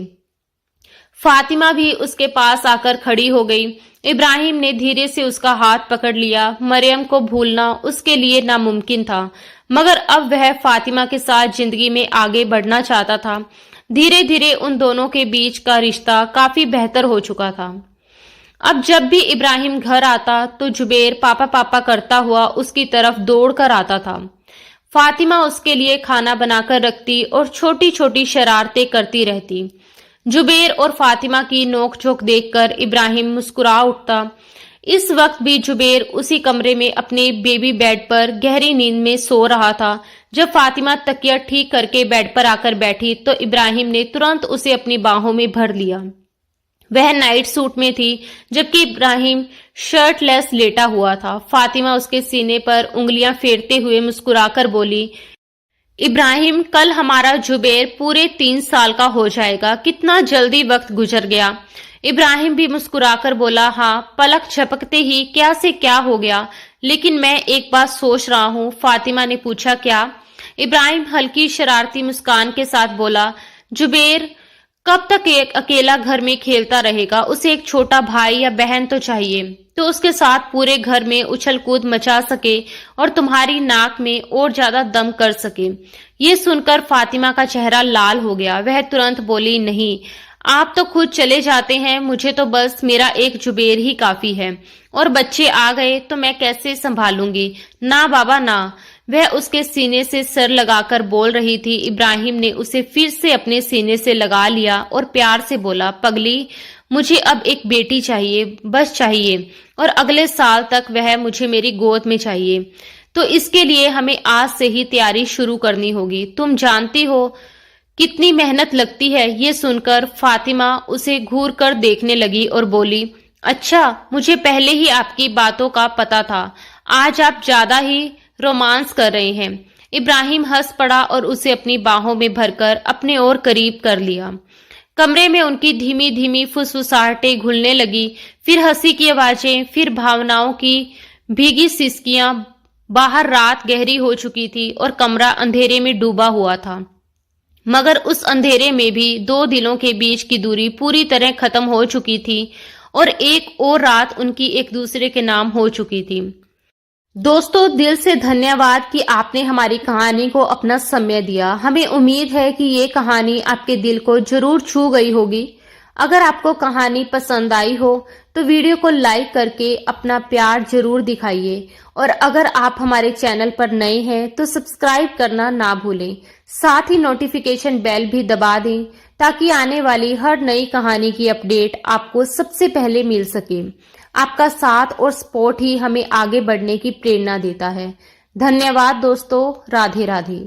فاطمہ بھی اس کے پاس آ کر کھڑی ہو گئی۔ ابراہیم نے دھیرے سے اس کا ہاتھ پکڑ لیا۔ مریم کو بھولنا اس کے لیے ناممکن تھا، مگر اب وہ فاطمہ کے ساتھ زندگی میں آگے بڑھنا چاہتا تھا۔ دھیرے دھیرے ان دونوں کے بیچ کا رشتہ کافی بہتر ہو چکا تھا۔ اب جب بھی ابراہیم گھر آتا تو زبیر پاپا پاپا کرتا ہوا اس کی طرف دوڑ کر آتا تھا۔ فاطمہ اس کے لیے کھانا بنا کر رکھتی اور چھوٹی چھوٹی شرارتیں کرتی رہتی۔ زبیر اور فاطمہ کی نوک جھوک دیکھ کر ابراہیم مسکرا اٹھتا۔ इस वक्त भी जुबेर उसी कमरे में अपने बेबी बेड पर गहरी नींद में सो रहा था। जब फातिमा तकिया ठीक करके बेड पर आकर बैठी तो इब्राहिम ने तुरंत उसे अपनी बाहों में भर लिया। वह नाइट सूट में थी जबकि इब्राहिम शर्टलेस लेटा हुआ था। फातिमा उसके सीने पर उंगलियां फेरते हुए मुस्कुराकर बोली, इब्राहिम, कल हमारा जुबेर पूरे 3 साल का हो जाएगा। कितना जल्दी वक्त गुजर गया। इब्राहिम भी मुस्कुराकर बोला, हाँ, पलक झपकते ही क्या से क्या हो गया। लेकिन मैं एक बात सोच रहा हूँ। फातिमा ने पूछा, क्या? इब्राहिम हल्की शरारती मुस्कान के साथ बोला, जुबेर कब तक एक अकेला घर में खेलता रहेगा? उसे एक छोटा भाई या बहन तो चाहिए, तो उसके साथ पूरे घर में उछल कूद मचा सके और तुम्हारी नाक में और ज्यादा दम कर सके। ये सुनकर फातिमा का चेहरा लाल हो गया। वह तुरंत बोली, नहीं, आप तो खुद चले जाते हैं, मुझे तो बस मेरा एक जुबेर ही काफी है, और बच्चे आ गए तो मैं कैसे संभालूंगी? ना बाबा ना। वह उसके सीने से सर लगाकर बोल रही थी। इब्राहिम ने उसे फिर से अपने सीने से लगा लिया और प्यार से बोला, पगली, मुझे अब एक बेटी चाहिए, बस चाहिए, और अगले साल तक वह मुझे मेरी गोद में चाहिए। तो इसके लिए हमें आज से ही तैयारी शुरू करनी होगी। तुम जानती हो कितनी मेहनत लगती है। ये सुनकर फातिमा उसे घूर कर देखने लगी और बोली, अच्छा, मुझे पहले ही आपकी बातों का पता था। आज आप ज्यादा ही रोमांस कर रहे हैं। इब्राहिम हंस पड़ा और उसे अपनी बाहों में भरकर अपने और करीब कर लिया। कमरे में उनकी धीमी धीमी फुसफुसाहटें घुलने लगी, फिर हंसी की आवाजें, फिर भावनाओं की भीगी सिसकियां। बाहर रात गहरी हो चुकी थी और कमरा अंधेरे में डूबा हुआ था, मगर उस अंधेरे में भी 2 दिलों के बीच की दूरी पूरी तरह खत्म हो चुकी थी और एक और रात उनकी एक दूसरे के नाम हो चुकी थी। दोस्तों, दिल से धन्यवाद कि आपने हमारी कहानी को अपना समय दिया। हमें उम्मीद है कि ये कहानी आपके दिल को जरूर छू गई होगी। अगर आपको कहानी पसंद आई हो तो वीडियो को लाइक करके अपना प्यार जरूर दिखाइए, और अगर आप हमारे चैनल पर नए हैं तो सब्सक्राइब करना ना भूलें। साथ ही नोटिफिकेशन बेल भी दबा दें ताकि आने वाली हर नई कहानी की अपडेट आपको सबसे पहले मिल सके। आपका साथ और सपोर्ट ही हमें आगे बढ़ने की प्रेरणा देता है। धन्यवाद दोस्तों। राधे राधे।